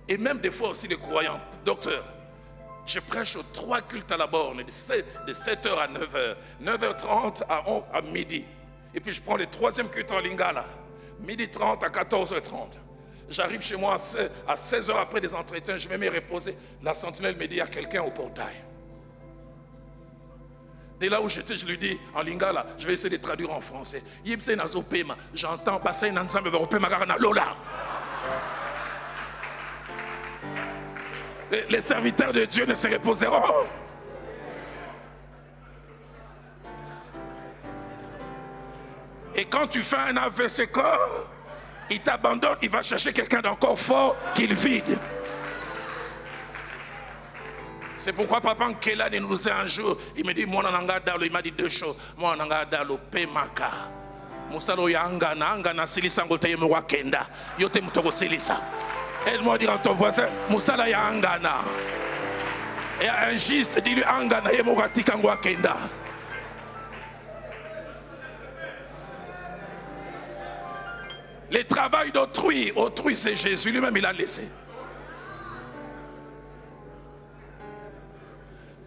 A: Et même des fois aussi les croyants. Docteur, je prêche aux 3 cultes à la borne, de 7h à 9h, 9h30 à midi. Et puis je prends le 3e culte en Lingala, midi 30 à 14h30. J'arrive chez moi à 16h après des entretiens, je me mets reposer. La sentinelle me dit, il y a quelqu'un au portail. Dès là où j'étais, je lui dis en Lingala, je vais essayer de traduire en français. J'entends passer un ensemble de Lola. Les serviteurs de Dieu ne se reposeront.
B: Et quand tu fais un AVC corps, il t'abandonne, il va chercher quelqu'un d'encore fort qu'il vide. C'est pourquoi papa Nkela nous disait un jour, il me dit, moi nanga dalo, il m'a dit deux choses. Moi nanga dalo, pemaka. Musalo ya angana silisa ngote yeme wakenda. Yote mutoko silisa. Aide-moi à dire à ton voisin, musala ya angana. Et un giste, dis-lui angana yeme watika wakenda. Les travaux d'autrui, autrui c'est Jésus lui-même, il a laissé.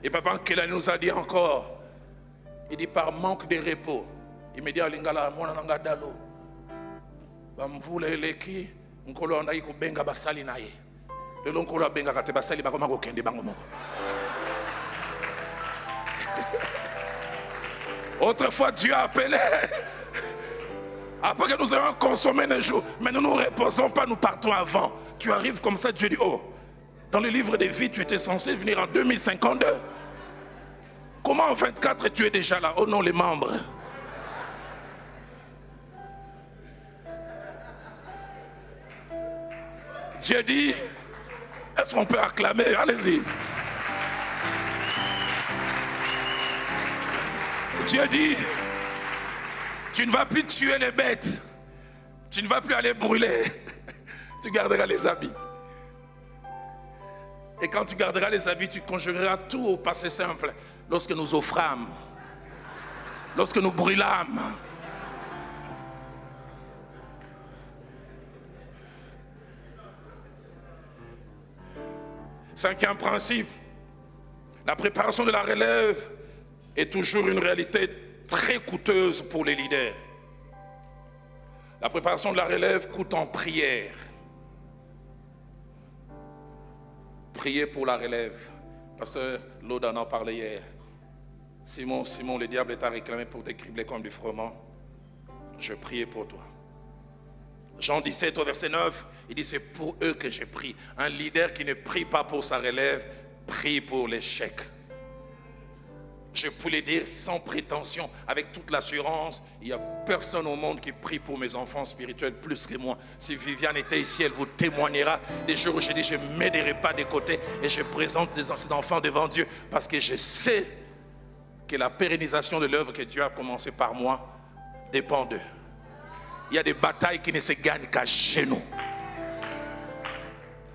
B: Et papa Nkela nous a dit encore, il dit par manque de repos, il me dit à Lingala, moi nanga dalo, bamvule leki, nkolo andaki ko benga basali naye. Le nkolo benga kate basali bakoma ko kende bango moko. Autrefois Dieu a appelé. Après que nous avons consommé les jours, mais nous ne nous reposons pas, nous partons avant. Tu arrives comme ça, Dieu dit, oh, dans le livre des vies, tu étais censé venir en 2052. Comment en 24 tu es déjà là? Oh non, les membres. Dieu dit, est-ce qu'on peut acclamer? Allez-y. Dieu dit, tu ne vas plus tuer les bêtes. Tu ne vas plus aller brûler. Tu garderas les habits. Et quand tu garderas les habits, tu conjugueras tout au passé simple. Lorsque nous offrâmes, lorsque nous brûlâmes. Cinquième principe, la préparation de la relève est toujours une réalité très coûteuse pour les leaders. La préparation de la relève coûte en prière. Priez pour la relève. Pasteur Lode en parlait hier. Simon, le diable t'a réclamé pour te cribler comme du froment. Je priais pour toi. Jean 17 au verset 9, il dit c'est pour eux que j'ai prié. Un leader qui ne prie pas pour sa relève, prie pour l'échec. Je peux le dire sans prétention, avec toute l'assurance, il n'y a personne au monde qui prie pour mes enfants spirituels plus que moi. Si Viviane était ici, elle vous témoignera des jours où je dis je ne m'aiderai pas de côté et je présente ces enfants devant Dieu parce que je sais que la pérennisation de l'œuvre que Dieu a commencé par moi dépend d'eux. Il y a des batailles qui ne se gagnent qu'à genoux.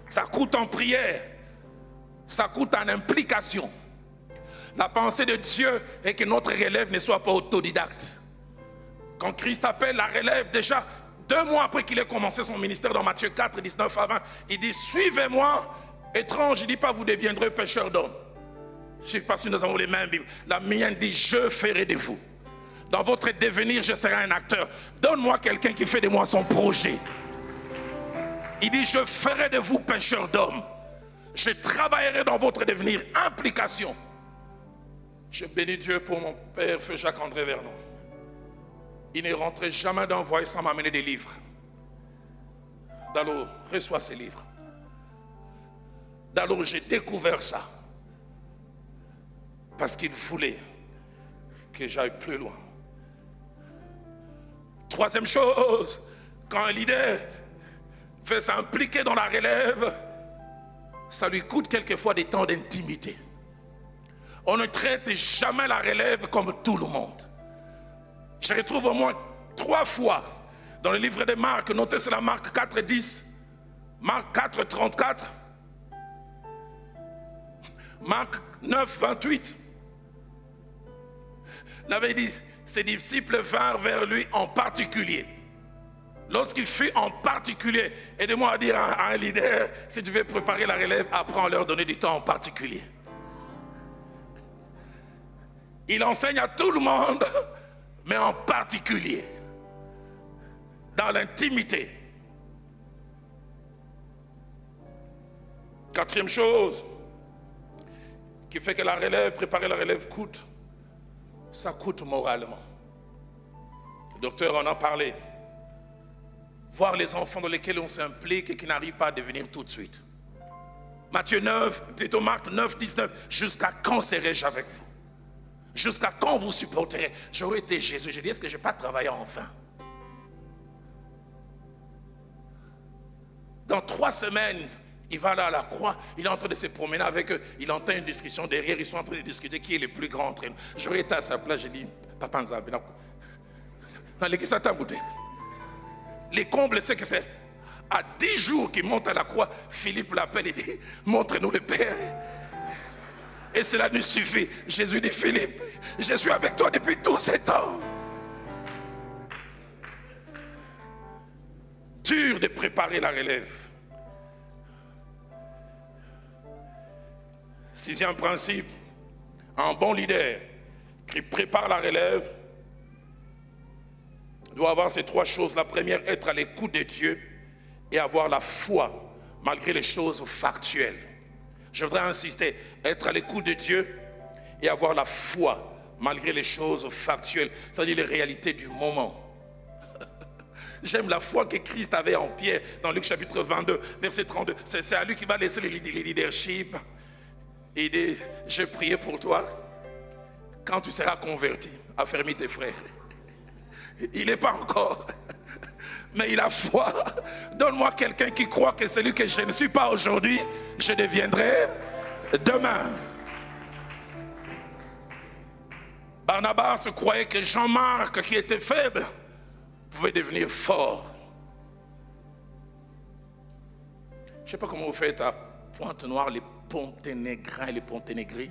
B: Ça coûte en prière, ça coûte en implication. La pensée de Dieu est que notre relève ne soit pas autodidacte. Quand Christ appelle la relève, déjà 2 mois après qu'il ait commencé son ministère dans Matthieu 4, 19 à 20, il dit suivez-moi, étrange, il ne dit pas vous deviendrez pécheurs d'hommes. Je ne sais pas si nous avons les mêmes Bibles. La mienne dit je ferai de vous. Dans votre devenir, je serai un acteur. Donne-moi quelqu'un qui fait de moi son projet. Il dit je ferai de vous pécheurs d'hommes. Je travaillerai dans votre devenir. Implication. Je bénis Dieu pour mon père, feu Jacques-André Vernon. Il ne rentrait jamais d'envoyer sans m'amener des livres. D'alors, reçois ces livres. D'alors, j'ai découvert ça. Parce qu'il voulait que j'aille plus loin. Troisième chose, quand un leader veut s'impliquer dans la relève, ça lui coûte quelquefois des temps d'intimité. On ne traite jamais la relève comme tout le monde. Je retrouve au moins 3 fois dans le livre de Marc, notez c'est la Marc 4, 10, Marc 4, 34, Marc 9, 28. Il avait dit, ses disciples vinrent vers lui en particulier. Lorsqu'il fut en particulier, aidez-moi à dire à un leader, si tu veux préparer la relève, apprends à leur donner du temps en particulier. Il enseigne à tout le monde, mais en particulier, dans l'intimité. Quatrième chose qui fait que la relève, préparer la relève coûte, ça coûte moralement. Le docteur en a parlé. Voir les enfants dans lesquels on s'implique et qui n'arrivent pas à devenir tout de suite. Matthieu 9, plutôt Marc 9, 19, jusqu'à quand serai-je avec vous? Jusqu'à quand vous supporterez? J'aurais été Jésus. J'ai dit, est-ce que je n'ai pas travaillé en vain? Dans 3 semaines, il va là à la croix, il est en train de se promener avec eux, il entend une discussion derrière, ils sont en train de discuter qui est le plus grand entre eux. J'aurais été à sa place, j'ai dit, Papa Nzambe, les combles, c'est que c'est à 10 jours qu'il monte à la croix, Philippe l'appelle et dit, montre-nous le Père. Et cela nous suffit. Jésus dit, Philippe, je suis avec toi depuis tous ces temps. Dur de préparer la relève. 6e principe, un bon leader qui prépare la relève doit avoir ces 3 choses. La première, être à l'écoute de Dieu et avoir la foi malgré les choses factuelles. Je voudrais insister, être à l'écoute de Dieu et avoir la foi malgré les choses factuelles, c'est-à-dire les réalités du moment. J'aime la foi que Christ avait en Pierre dans Luc chapitre 22, verset 32. C'est à lui qui va laisser les leaderships. Et il dit, j'ai prié pour toi. Quand tu seras converti, affermis tes frères. Il n'est pas encore, mais il a foi. Donne-moi quelqu'un qui croit que celui que je ne suis pas aujourd'hui, je deviendrai demain. Barnabas croyait que Jean-Marc, qui était faible, pouvait devenir fort. Je ne sais pas comment vous faites à Pointe-Noire les Ponténégrins et les Ponténégris.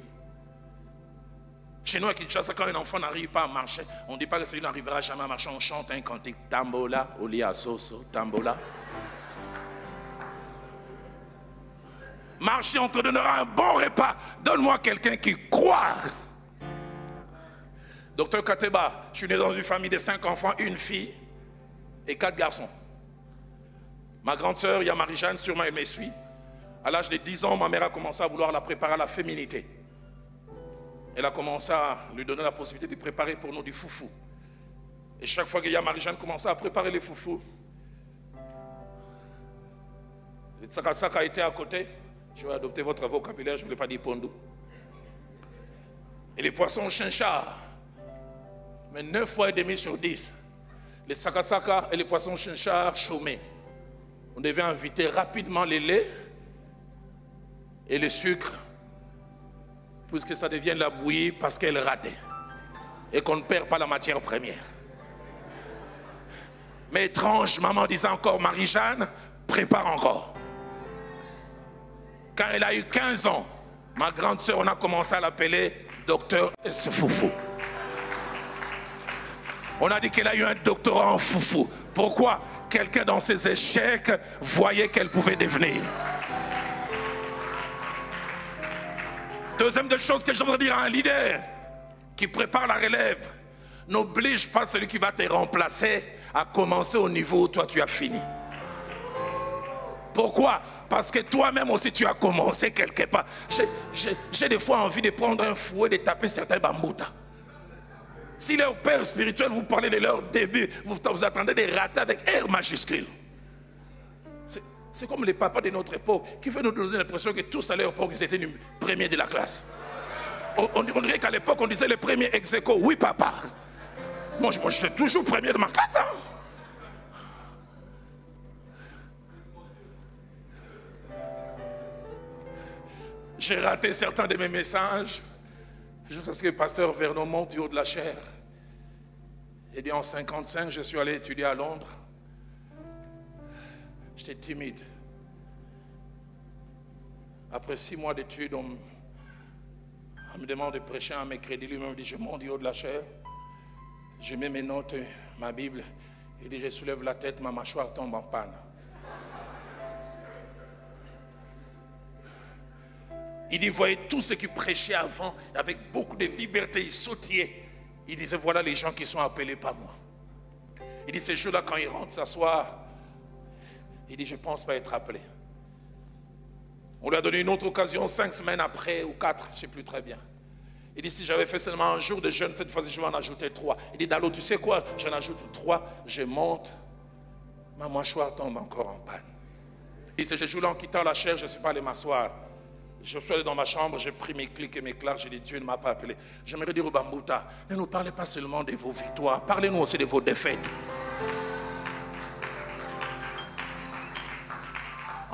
B: Chez nous à Kinshasa, quand un enfant n'arrive pas à marcher, on ne dit pas que celui n'arrivera jamais à marcher, on chante un cantique Tambola, Olia Soso, Tambola. Marcher, on te donnera un bon repas. Donne-moi quelqu'un qui croit. Docteur Kateba, je suis né dans une famille de 5 enfants, une fille et 4 garçons. Ma grande sœur, il y a Marie-Jeanne, sûrement elle me suit. À l'âge de 10 ans, ma mère a commencé à vouloir la préparer à la féminité. Elle a commencé à lui donner la possibilité de préparer pour nous du foufou. Et chaque fois que y a Marie-Jeanne commençait à préparer les foufous, le tsakasaka était à côté. Je vais adopter votre vocabulaire, je ne voulais pas dire pondou. Et les poissons chinchards. Mais 9 fois et demi sur 10, les sakasaka et les poissons chinchards chômaient. On devait inviter rapidement les laits et le sucre, puisque ça devient la bouillie parce qu'elle ratait et qu'on ne perd pas la matière première. Mais étrange, maman disait encore, Marie-Jeanne, prépare encore. Quand elle a eu 15 ans, ma grande sœur, on a commencé à l'appeler docteur Foufou. On a dit qu'elle a eu un doctorat en foufou. Pourquoi? Quelqu'un dans ses échecs voyait qu'elle pouvait devenir. Deuxième des choses que je voudrais dire à un leader qui prépare la relève, n'oblige pas celui qui va te remplacer à commencer au niveau où toi tu as fini. Pourquoi? Parce que toi-même aussi tu as commencé quelque part. J'ai des fois envie de prendre un fouet et de taper certains bamboutas. Si leur père spirituel vous parlez de leur début, vous attendez des rater avec R majuscule. C'est comme les papas de notre époque qui veulent nous donner l'impression que tous à leur époque ils étaient les premiers de la classe. On dirait qu'à l'époque on disait les premiers ex aequo. Oui papa. Moi j'étais toujours premier de ma classe. Hein? J'ai raté certains de mes messages jusqu'à ce que le pasteur Vernon monte du haut de la chaire. Et bien en 1955, je suis allé étudier à Londres. J'étais timide. Après 6 mois d'études, on me demande de prêcher un mercredi. Lui-même dit, je monte du haut de la chaire. Je mets mes notes, ma Bible. Il dit, je soulève la tête, ma mâchoire tombe en panne. Il dit, voyez tous ceux qui prêchaient avant, avec beaucoup de liberté, ils sautillaient. Il disait, voilà les gens qui sont appelés par moi. Il dit, ces jours-là, quand ils rentrent s'asseoir, il dit, je ne pense pas être appelé. On lui a donné une autre occasion 5 semaines après, ou 4, je ne sais plus très bien. Il dit, si j'avais fait seulement un jour de jeûne, cette fois-ci, je vais en ajouter 3. Il dit, Dalo, tu sais quoi? J'en ajoute 3, je monte, ma mâchoire tombe encore en panne. Il dit, ce jour-là, en quittant la chaire, je ne suis pas allé m'asseoir. Je suis allé dans ma chambre, j'ai pris mes clics et mes claques, j'ai dit Dieu ne m'a pas appelé. J'aimerais dire au Bambouta, ne nous parlez pas seulement de vos victoires, parlez-nous aussi de vos défaites.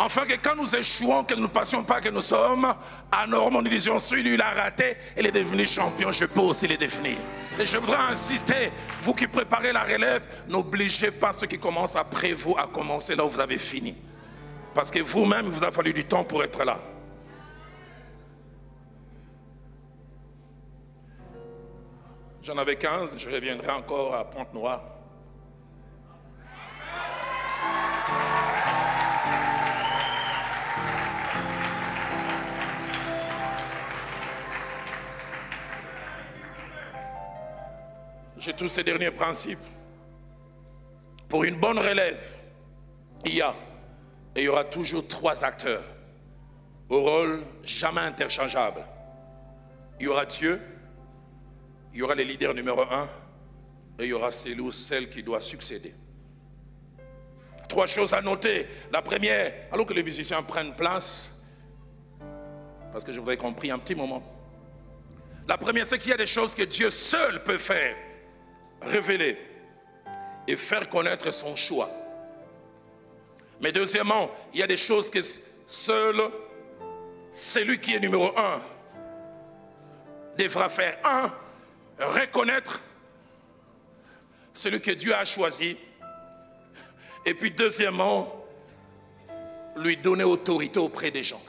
B: Enfin que quand nous échouons, que nous ne passions pas, que nous sommes anormaux, nous disions celui-là il a raté, il est devenu champion, je peux aussi le définir. Et je voudrais insister, vous qui préparez la relève, n'obligez pas ceux qui commencent après vous à commencer là où vous avez fini. Parce que vous-même, il vous a fallu du temps pour être là. J'en avais 15, je reviendrai encore à Pointe-Noire. J'ai tous ces derniers principes. Pour une bonne relève, il y a et il y aura toujours 3 acteurs au rôle jamais interchangeable. Il y aura Dieu, il y aura le leader numéro 1 et il y aura celui ou celle qui doit succéder. 3 choses à noter. La première, alors que les musiciens prennent place, parce que je voudrais qu'on prie un petit moment. La première, c'est qu'il y a des choses que Dieu seul peut faire, révéler et faire connaître son choix. Mais deuxièmement, il y a des choses que seul celui qui est numéro 1 devra faire. 1, reconnaître celui que Dieu a choisi. Et puis deuxièmement, lui donner autorité auprès des gens.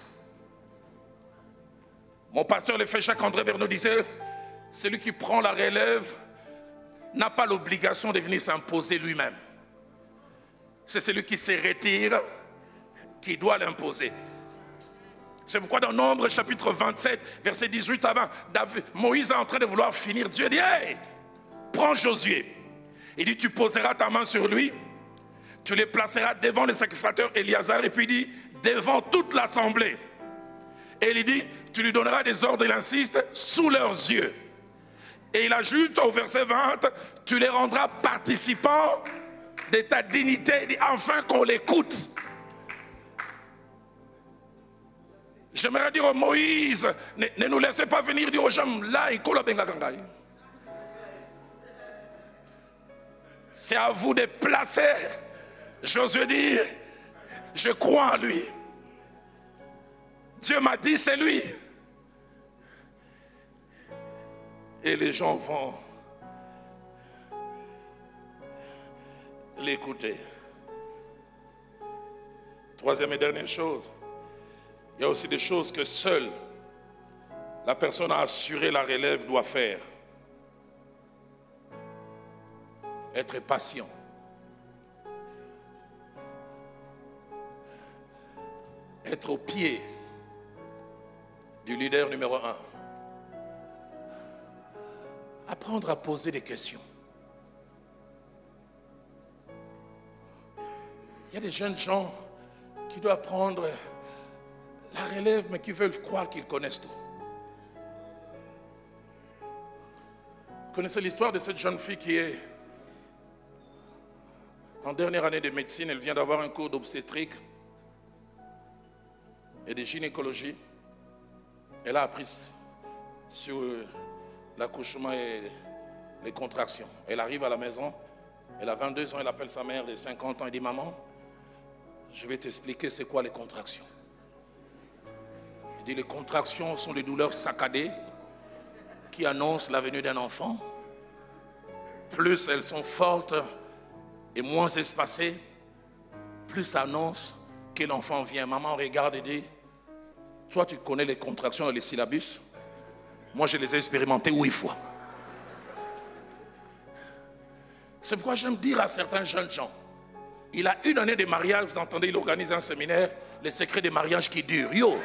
B: Mon pasteur le fait Jacques André Verneau disait, celui qui prend la relève n'a pas l'obligation de venir s'imposer lui-même. C'est celui qui se retire qui doit l'imposer. C'est pourquoi dans Nombre chapitre 27, verset 18 à 20, Moïse est en train de vouloir finir. Dieu dit, hey, prends Josué. Il dit, tu poseras ta main sur lui, tu les placeras devant le sacrificateur Éliazar, et puis il dit, devant toute l'assemblée. Et il dit, tu lui donneras des ordres, il insiste, sous leurs yeux. Et il ajoute au verset 20, tu les rendras participants de ta dignité. Il dit, enfin qu'on l'écoute. J'aimerais dire à Moïse, ne nous laissez pas venir dire aux gens, là, il coule benga kangai. C'est à vous de placer. Josué dit, je crois en lui. Dieu m'a dit, c'est lui. Et les gens vont l'écouter. Troisième et dernière chose, il y a aussi des choses que seule la personne à assurer la relève doit faire. Être patient. Être au pied du leader numéro 1. Apprendre à poser des questions. Il y a des jeunes gens qui doivent prendre la relève, mais qui veulent croire qu'ils connaissent tout. Vous connaissez l'histoire de cette jeune fille qui est en dernière année de médecine. Elle vient d'avoir un cours d'obstétrique et de gynécologie. Elle a appris sur l'accouchement et les contractions. Elle arrive à la maison, elle a 22 ans, elle appelle sa mère de 50 ans, elle dit, maman, je vais t'expliquer c'est quoi les contractions. Elle dit, les contractions sont des douleurs saccadées qui annoncent la venue d'un enfant. Plus elles sont fortes et moins espacées, plus ça annonce que l'enfant vient. Maman regarde et dit, toi tu connais les contractions et les syllabus? Moi, je les ai expérimentés 8 fois. C'est pourquoi j'aime dire à certains jeunes gens, il a 1 année de mariage, vous entendez, il organise un séminaire, les secrets des mariages qui durent. Yo!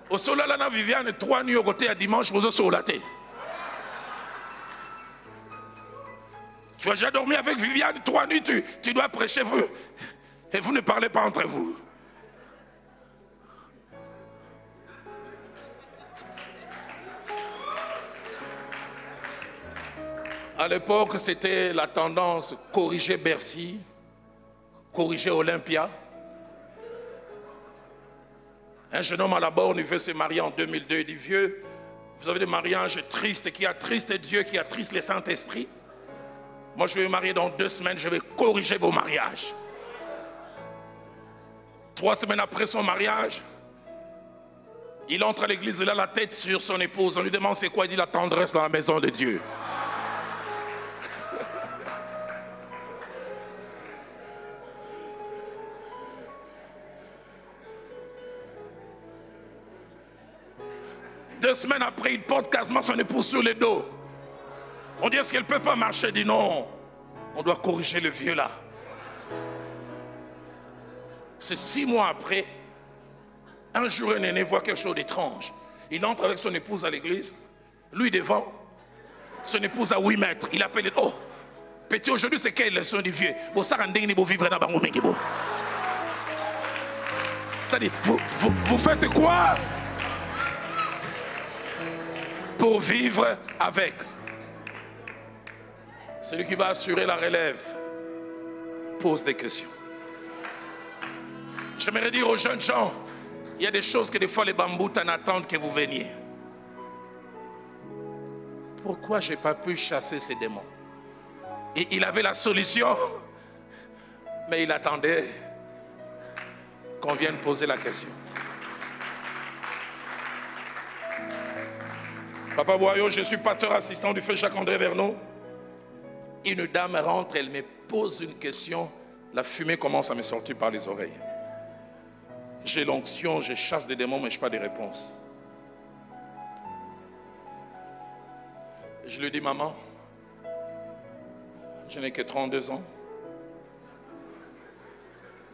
B: Au Solalana Viviane, 3 nuits au côté à dimanche, vous au laté. Tu as déjà dormi avec Viviane 3 nuits, tu dois prêcher vous. Et vous ne parlez pas entre vous. À l'époque, c'était la tendance corriger Bercy, corriger Olympia. Un jeune homme à la borne, il veut se marier en 2002. Il dit, vieux, vous avez des mariages tristes qui attristent Dieu, qui attristent le Saint-Esprit. Moi, je vais me marier dans 2 semaines, je vais corriger vos mariages. 3 semaines après son mariage, il entre à l'église, il a la tête sur son épouse. On lui demande c'est quoi, il dit la tendresse dans la maison de Dieu. Deux semaines après, il porte quasiment son épouse sur le dos. On dit est-ce qu'elle ne peut pas marcher? Il dit non, on doit corriger le vieux là. C'est 6 mois après, un jour un aîné voit quelque chose d'étrange. Il entre avec son épouse à l'église, lui devant, son épouse à 8 mètres. Il appelle, oh, petit, aujourd'hui c'est quelle leçon du vieux? Bon, ça rend dingue, vivre dans le monde. Ça dit, vous faites quoi pour vivre avec? Celui qui va assurer la relève pose des questions. J'aimerais dire aux jeunes gens, il y a des choses que des fois les bambous t'en attendent que vous veniez. Pourquoi je n'ai pas pu chasser ces démons? Et il avait la solution, mais il attendait qu'on vienne poser la question. Papa Boyo, je suis pasteur assistant du feu Jacques-André Verneau. Une dame rentre, elle me pose une question. La fumée commence à me sortir par les oreilles. J'ai l'onction, je chasse des démons, mais je n'ai pas de réponse. Je lui dis, maman, je n'ai que 32 ans.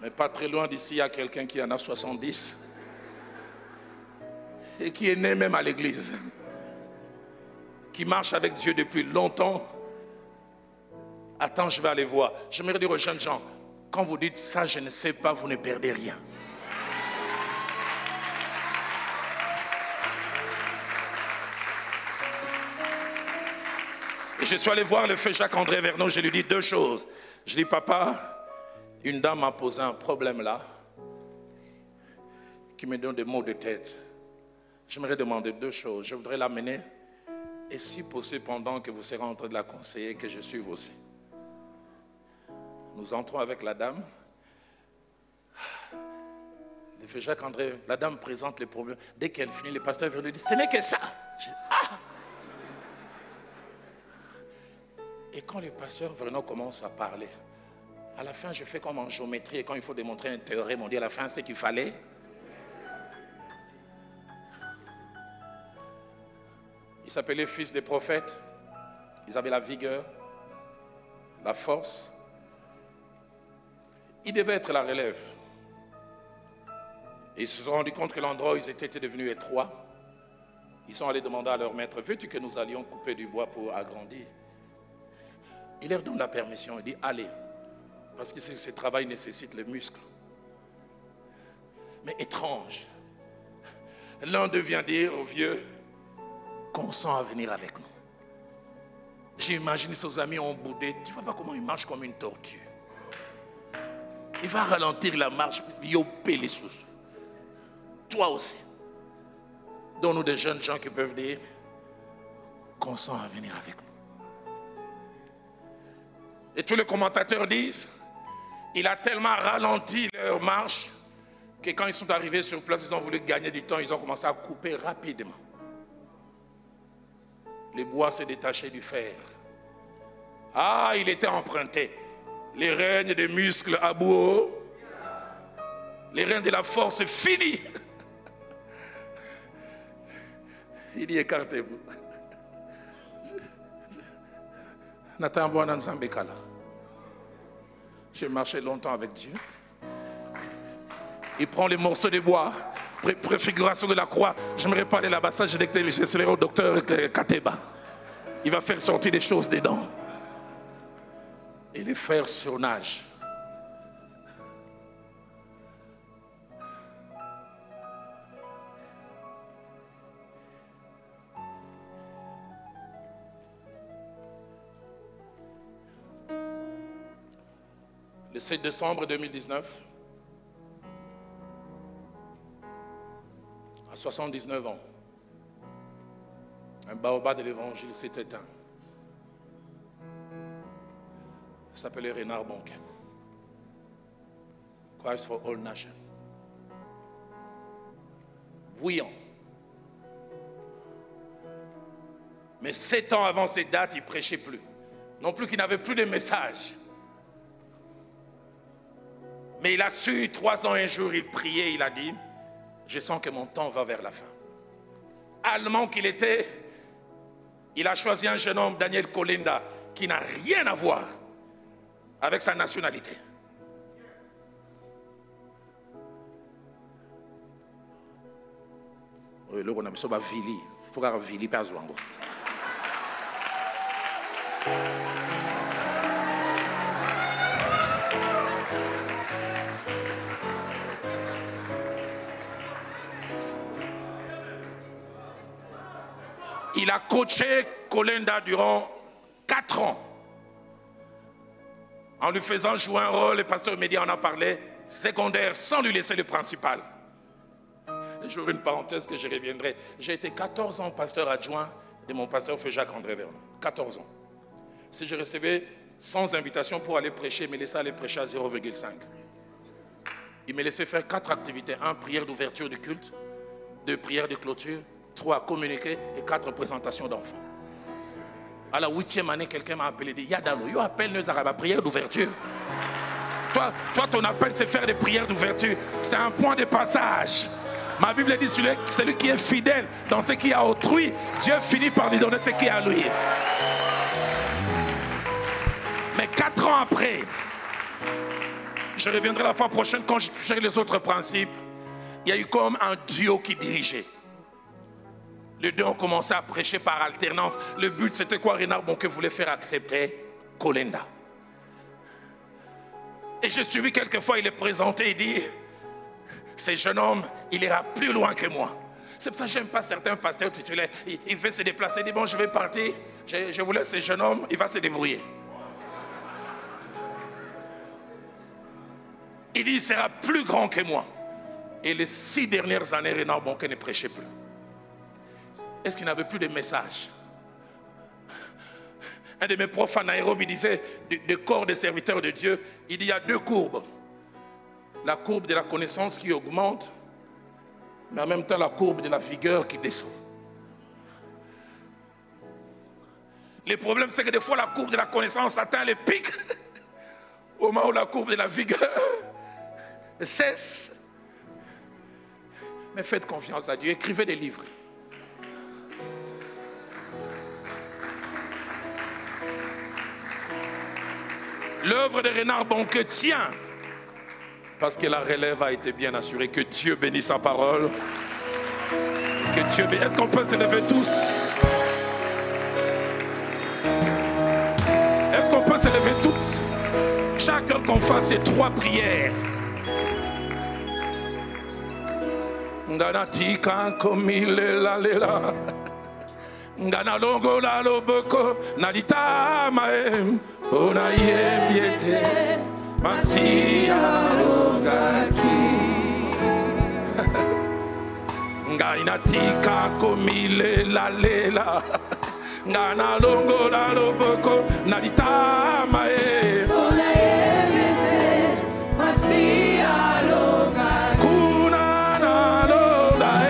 B: Mais pas très loin d'ici, il y a quelqu'un qui en a 70. Et qui est né même à l'église. Qui marche avec Dieu depuis longtemps. Attends, je vais aller voir. J'aimerais dire aux jeunes gens, quand vous dites ça, je ne sais pas, vous ne perdez rien. Et je suis allé voir le feu Jacques-André Verneau, je lui dis 2 choses. Je dis, papa, une dame m'a posé un problème là, qui me donne des maux de tête. J'aimerais demander 2 choses. Je voudrais l'amener, et si possible, pendant que vous serez en train de la conseiller, que je suive aussi. Nous entrons avec la dame. Le feu Jacques-André, la dame présente les problèmes. Dès qu'elle finit, le pasteur vient lui dire, ce n'est que ça. Je dis, ah! Et quand le pasteur Verneau commence à parler, à la fin, je fais comme en géométrie, et quand il faut démontrer un théorème, on dit à la fin ce qu'il fallait. Ils s'appelaient fils des prophètes. Ils avaient la vigueur, la force. Ils devaient être la relève. Et ils se sont rendus compte que l'endroit où ils étaient devenu étroit. Ils sont allés demander à leur maître, veux-tu que nous allions couper du bois pour agrandir? Il leur donne la permission, il dit allez, parce que ce travail nécessite les muscles. Mais étrange, l'un d'eux vient dire au vieux, consent à venir avec nous. J'imagine ses amis ont boudé, tu ne vois pas comment il marche comme une tortue. Il va ralentir la marche, yopé les sous. Toi aussi. Donne-nous des jeunes gens qui peuvent dire, consent à venir avec nous. Et tous les commentateurs disent, il a tellement ralenti leur marche que quand ils sont arrivés sur place, ils ont voulu gagner du temps, ils ont commencé à couper rapidement. Les bois se détachaient du fer. Ah, il était emprunté. Les règnes des muscles à bout, les règnes de la force, c'est fini. Il dit, écartez-vous. J'ai marché longtemps avec Dieu. Il prend les morceaux de bois, préfiguration de la croix. J'aimerais parler là-bas, ça j'ai déclaré au docteur Kateba. Il va faire sortir des choses dedans. Et les faire surnage. le 7 décembre 2019, à 79 ans, un baobab de l'évangile s'est éteint. Il s'appelait Renard Bonquet. Christ for all nations. Bouillant. Mais 7 ans avant cette date, il ne prêchait plus. Non plus qu'il n'avait plus de message. Mais il a su, 3 ans un jour, il priait, il a dit, je sens que mon temps va vers la fin. Allemand qu'il était, il a choisi un jeune homme, Daniel Kolenda, qui n'a rien à voir avec sa nationalité. Oui, là, on a besoin de Vili. Il faut que Vili passe Zouango. Il a coaché Kolenda durant 4 ans. En lui faisant jouer un rôle, le pasteur Média en a parlé, secondaire, sans lui laisser le principal. J'ouvre une parenthèse que je reviendrai. J'ai été 14 ans pasteur adjoint de mon pasteur feu Jacques-André Vernon. 14 ans. Si je recevais sans invitation pour aller prêcher, il me laissait aller prêcher à 0,5. Il me laissait faire 4 activités. 1, prière d'ouverture du culte. 2, prière de clôture. 3, communiquer. Et 4, présentation d'enfants. À la 8e année, quelqu'un m'a appelé et dit, Yadalo, yo appelle nous à la prière d'ouverture. Toi, ton appel, c'est faire des prières d'ouverture. C'est un point de passage. Ma Bible dit, celui qui est fidèle dans ce qui est à autrui, Dieu finit par lui donner ce qui est à lui. Mais 4 ans après, je reviendrai la fois prochaine quand je toucherai les autres principes, il y a eu comme un duo qui dirigeait. Les deux ont commencé à prêcher par alternance. Le but, c'était quoi? Renard Bonquet voulait faire accepter Kolenda. Et je suis vu quelquefois, il est présenté, il dit, ce jeune homme, il ira plus loin que moi. C'est pour ça que je n'aime pas certains pasteurs titulaires. Il fait se déplacer, il dit, bon, je vais partir, je vous laisse ce jeune homme, il va se débrouiller. Il dit, il sera plus grand que moi. Et les 6 dernières années, Renard Bonquet ne prêchait plus. Est-ce qu'il n'avait plus de message? Un de mes profs à Nairobi disait, de corps des serviteurs de Dieu, il dit, il y a 2 courbes. La courbe de la connaissance qui augmente, mais en même temps la courbe de la vigueur qui descend. Le problème, c'est que des fois la courbe de la connaissance atteint le pic, au moment où la courbe de la vigueur cesse. Mais faites confiance à Dieu, écrivez des livres. L'œuvre de Renard Bonquet tient parce que la relève a été bien assurée. Que Dieu bénisse sa parole. Que Dieu bénisse. Est-ce qu'on peut se lever tous? Est-ce qu'on peut se lever tous? Chacun qu'on fasse ces 3 prières. Ngana tika komile la lela. Ngana longo la loboko nalita maem. Ona yebiete masia logaki Ngaina tika komile la lela Ngana longo la loboko nalita mae Ona yebiete masia logaki Kuna na lola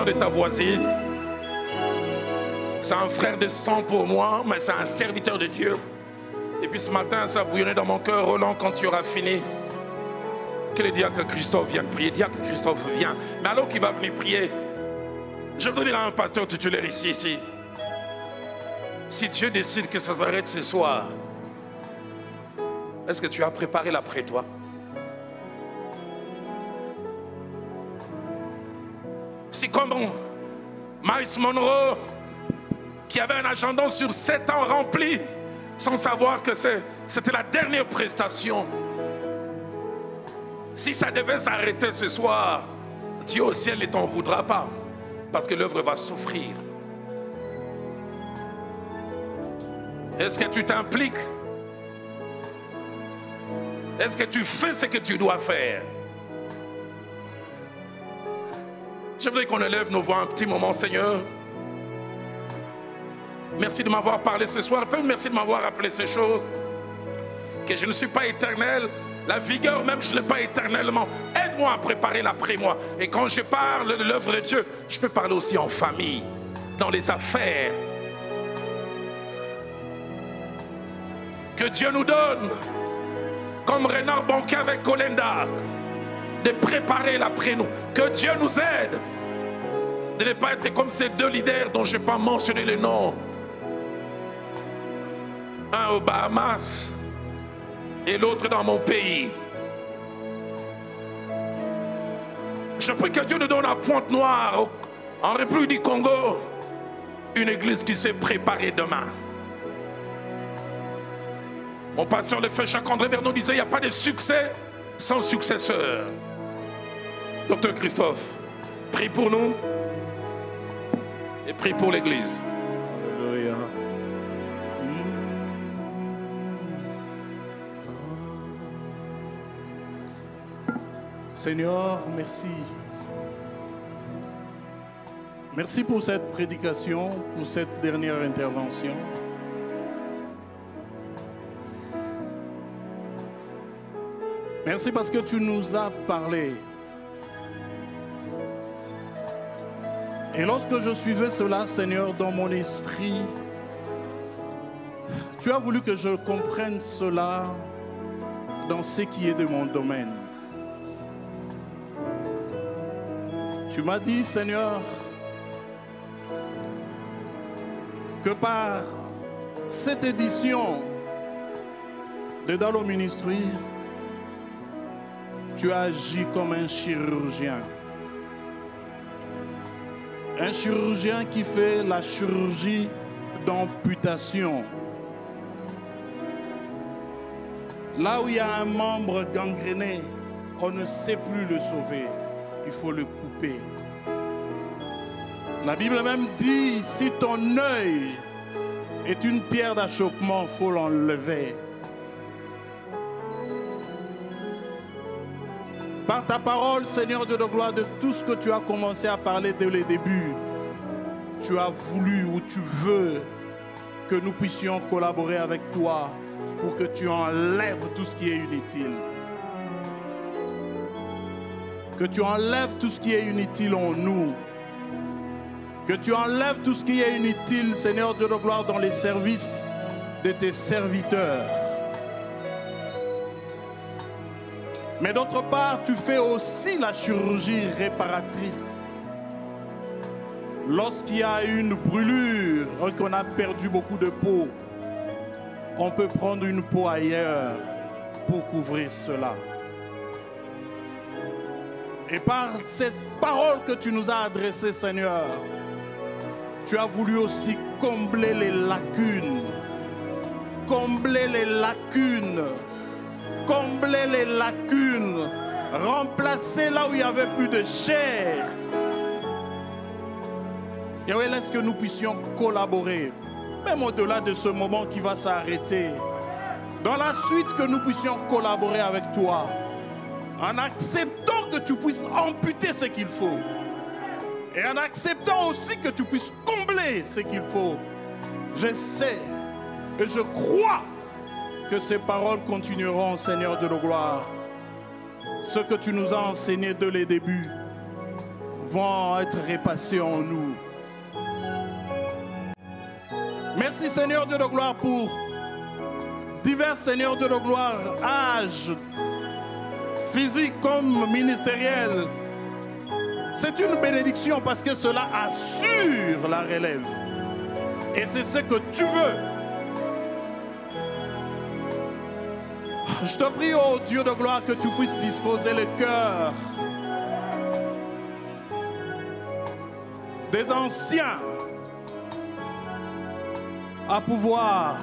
B: soeur de ta voisine. C'est un frère de sang pour moi, mais c'est un serviteur de Dieu. Et puis ce matin, ça a bouillonné dans mon cœur. Roland, quand tu auras fini, que le diacre Christophe vienne prier. Diacre Christophe vient. Mais alors qu'il va venir prier, je voudrais dire à un pasteur titulaire ici. Si Dieu décide que ça s'arrête ce soir, est-ce que tu as préparé l'après toi? Si comme Miles Monroe, qui avait un agenda sur 7 ans rempli, sans savoir que c'était la dernière prestation. Si ça devait s'arrêter ce soir, Dieu au ciel ne t'en voudra pas, parce que l'œuvre va souffrir. Est-ce que tu t'impliques? Est-ce que tu fais ce que tu dois faire? Je voudrais qu'on élève nos voix un petit moment, Seigneur. Merci de m'avoir parlé ce soir. Merci de m'avoir rappelé ces choses. Que je ne suis pas éternel. La vigueur même, je ne l'ai pas éternellement. Aide-moi à préparer l'après-moi. Et quand je parle de l'œuvre de Dieu, je peux parler aussi en famille, dans les affaires. Que Dieu nous donne, comme Renard Banquet avec Colenda, de préparer l'après-nous. Que Dieu nous aide de ne pas être comme ces deux leaders dont je n'ai pas mentionné les noms. Un aux Bahamas et l'autre dans mon pays. Je prie que Dieu nous donne à Pointe-Noire, en République du Congo, une église qui s'est préparée demain. Mon pasteur le fait Jacques-André Vernon disait, il n'y a pas de succès sans successeur. Docteur Christophe, prie pour nous et prie pour l'église.
C: Alléluia. Seigneur, merci. Merci pour cette prédication, pour cette dernière intervention. Merci parce que tu nous as parlé. Et lorsque je suivais cela, Seigneur, dans mon esprit, tu as voulu que je comprenne cela dans ce qui est de mon domaine. Tu m'as dit, Seigneur, que par cette édition de Dalo Ministry, tu as agi comme un chirurgien. Un chirurgien qui fait la chirurgie d'amputation. Là où il y a un membre gangréné, on ne sait plus le sauver. Il faut le couper. La Bible même dit, si ton œil est une pierre d'achoppement, il faut l'enlever. Par ta parole, Seigneur Dieu de gloire, de tout ce que tu as commencé à parler dès le début, tu as voulu ou tu veux que nous puissions collaborer avec toi pour que tu enlèves tout ce qui est inutile. Que tu enlèves tout ce qui est inutile en nous. Que tu enlèves tout ce qui est inutile, Seigneur Dieu de gloire, dans les services de tes serviteurs. Mais d'autre part, tu fais aussi la chirurgie réparatrice. Lorsqu'il y a une brûlure et qu'on a perdu beaucoup de peau, on peut prendre une peau ailleurs pour couvrir cela. Et par cette parole que tu nous as adressée, Seigneur, tu as voulu aussi combler les lacunes. Combler les lacunes. Combler les lacunes, remplacer là où il n'y avait plus de chair. Yahweh, laisse que nous puissions collaborer, même au-delà de ce moment qui va s'arrêter. Dans la suite, que nous puissions collaborer avec toi, en acceptant que tu puisses amputer ce qu'il faut, et en acceptant aussi que tu puisses combler ce qu'il faut. Je sais et je crois que ces paroles continueront, Seigneur de la gloire. Ce que tu nous as enseigné dès le début vont être repassés en nous. Merci Seigneur Dieu de gloire pour divers Seigneur Dieu de gloire, âge, physique comme ministériel. C'est une bénédiction parce que cela assure la relève. Et c'est ce que tu veux. Je te prie, oh Dieu de gloire, que tu puisses disposer le cœur des anciens à pouvoir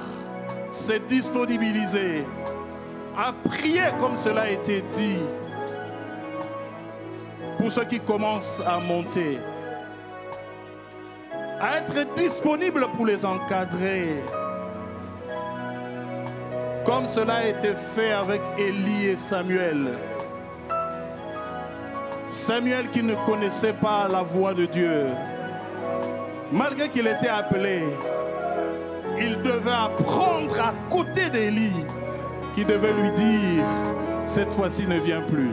C: se disponibiliser, à prier comme cela a été dit, pour ceux qui commencent à monter, à être disponible pour les encadrer, comme cela a été fait avec Élie et Samuel. Samuel qui ne connaissait pas la voix de Dieu, malgré qu'il était appelé, il devait apprendre à côté d'Élie, qui devait lui dire, cette fois-ci ne viens plus.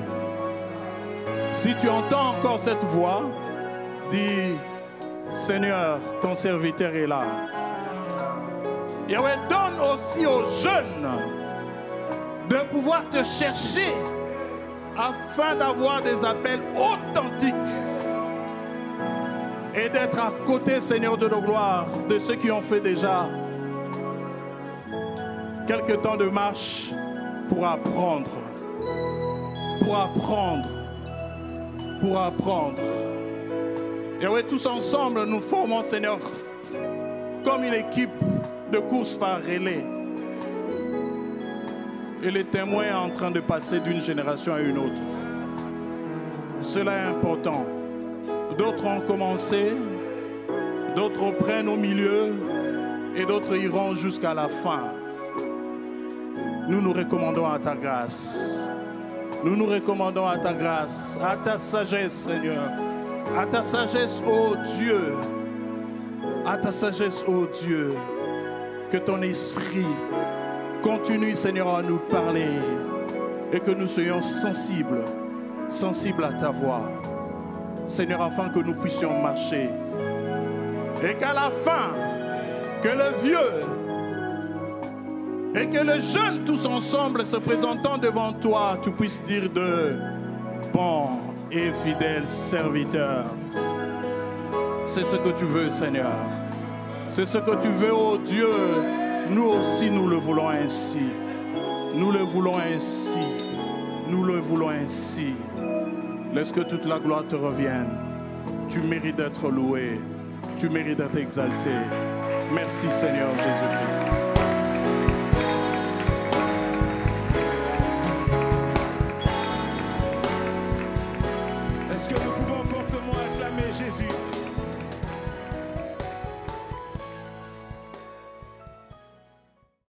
C: Si tu entends encore cette voix, dis, Seigneur, ton serviteur est là. Yahweh, donne aussi aux jeunes de pouvoir te chercher afin d'avoir des appels authentiques et d'être à côté, Seigneur de nos gloires, de ceux qui ont fait déjà quelques temps de marche pour apprendre, pour apprendre. Et oui, tous ensemble, nous formons, Seigneur, comme une équipe de course par relais. Et les témoins sont en train de passer d'une génération à une autre. Cela est important. D'autres ont commencé, d'autres prennent au milieu et d'autres iront jusqu'à la fin. Nous nous recommandons à ta grâce. Nous nous recommandons à ta grâce, à ta sagesse, Seigneur. À ta sagesse, ô Dieu. À ta sagesse, ô Dieu. Que ton esprit continue, Seigneur, à nous parler. Et que nous soyons sensibles à ta voix. Seigneur, afin que nous puissions marcher. Et qu'à la fin, que le vieux et que le jeune, tous ensemble, se présentant devant toi, tu puisses dire de bons et fidèles serviteurs. C'est ce que tu veux, Seigneur. C'est ce que tu veux, oh Dieu. Nous aussi, nous le voulons ainsi. Nous le voulons ainsi. Nous le voulons ainsi. Laisse que toute la gloire te revienne. Tu mérites d'être loué. Tu mérites d'être exalté. Merci, Seigneur Jésus-Christ.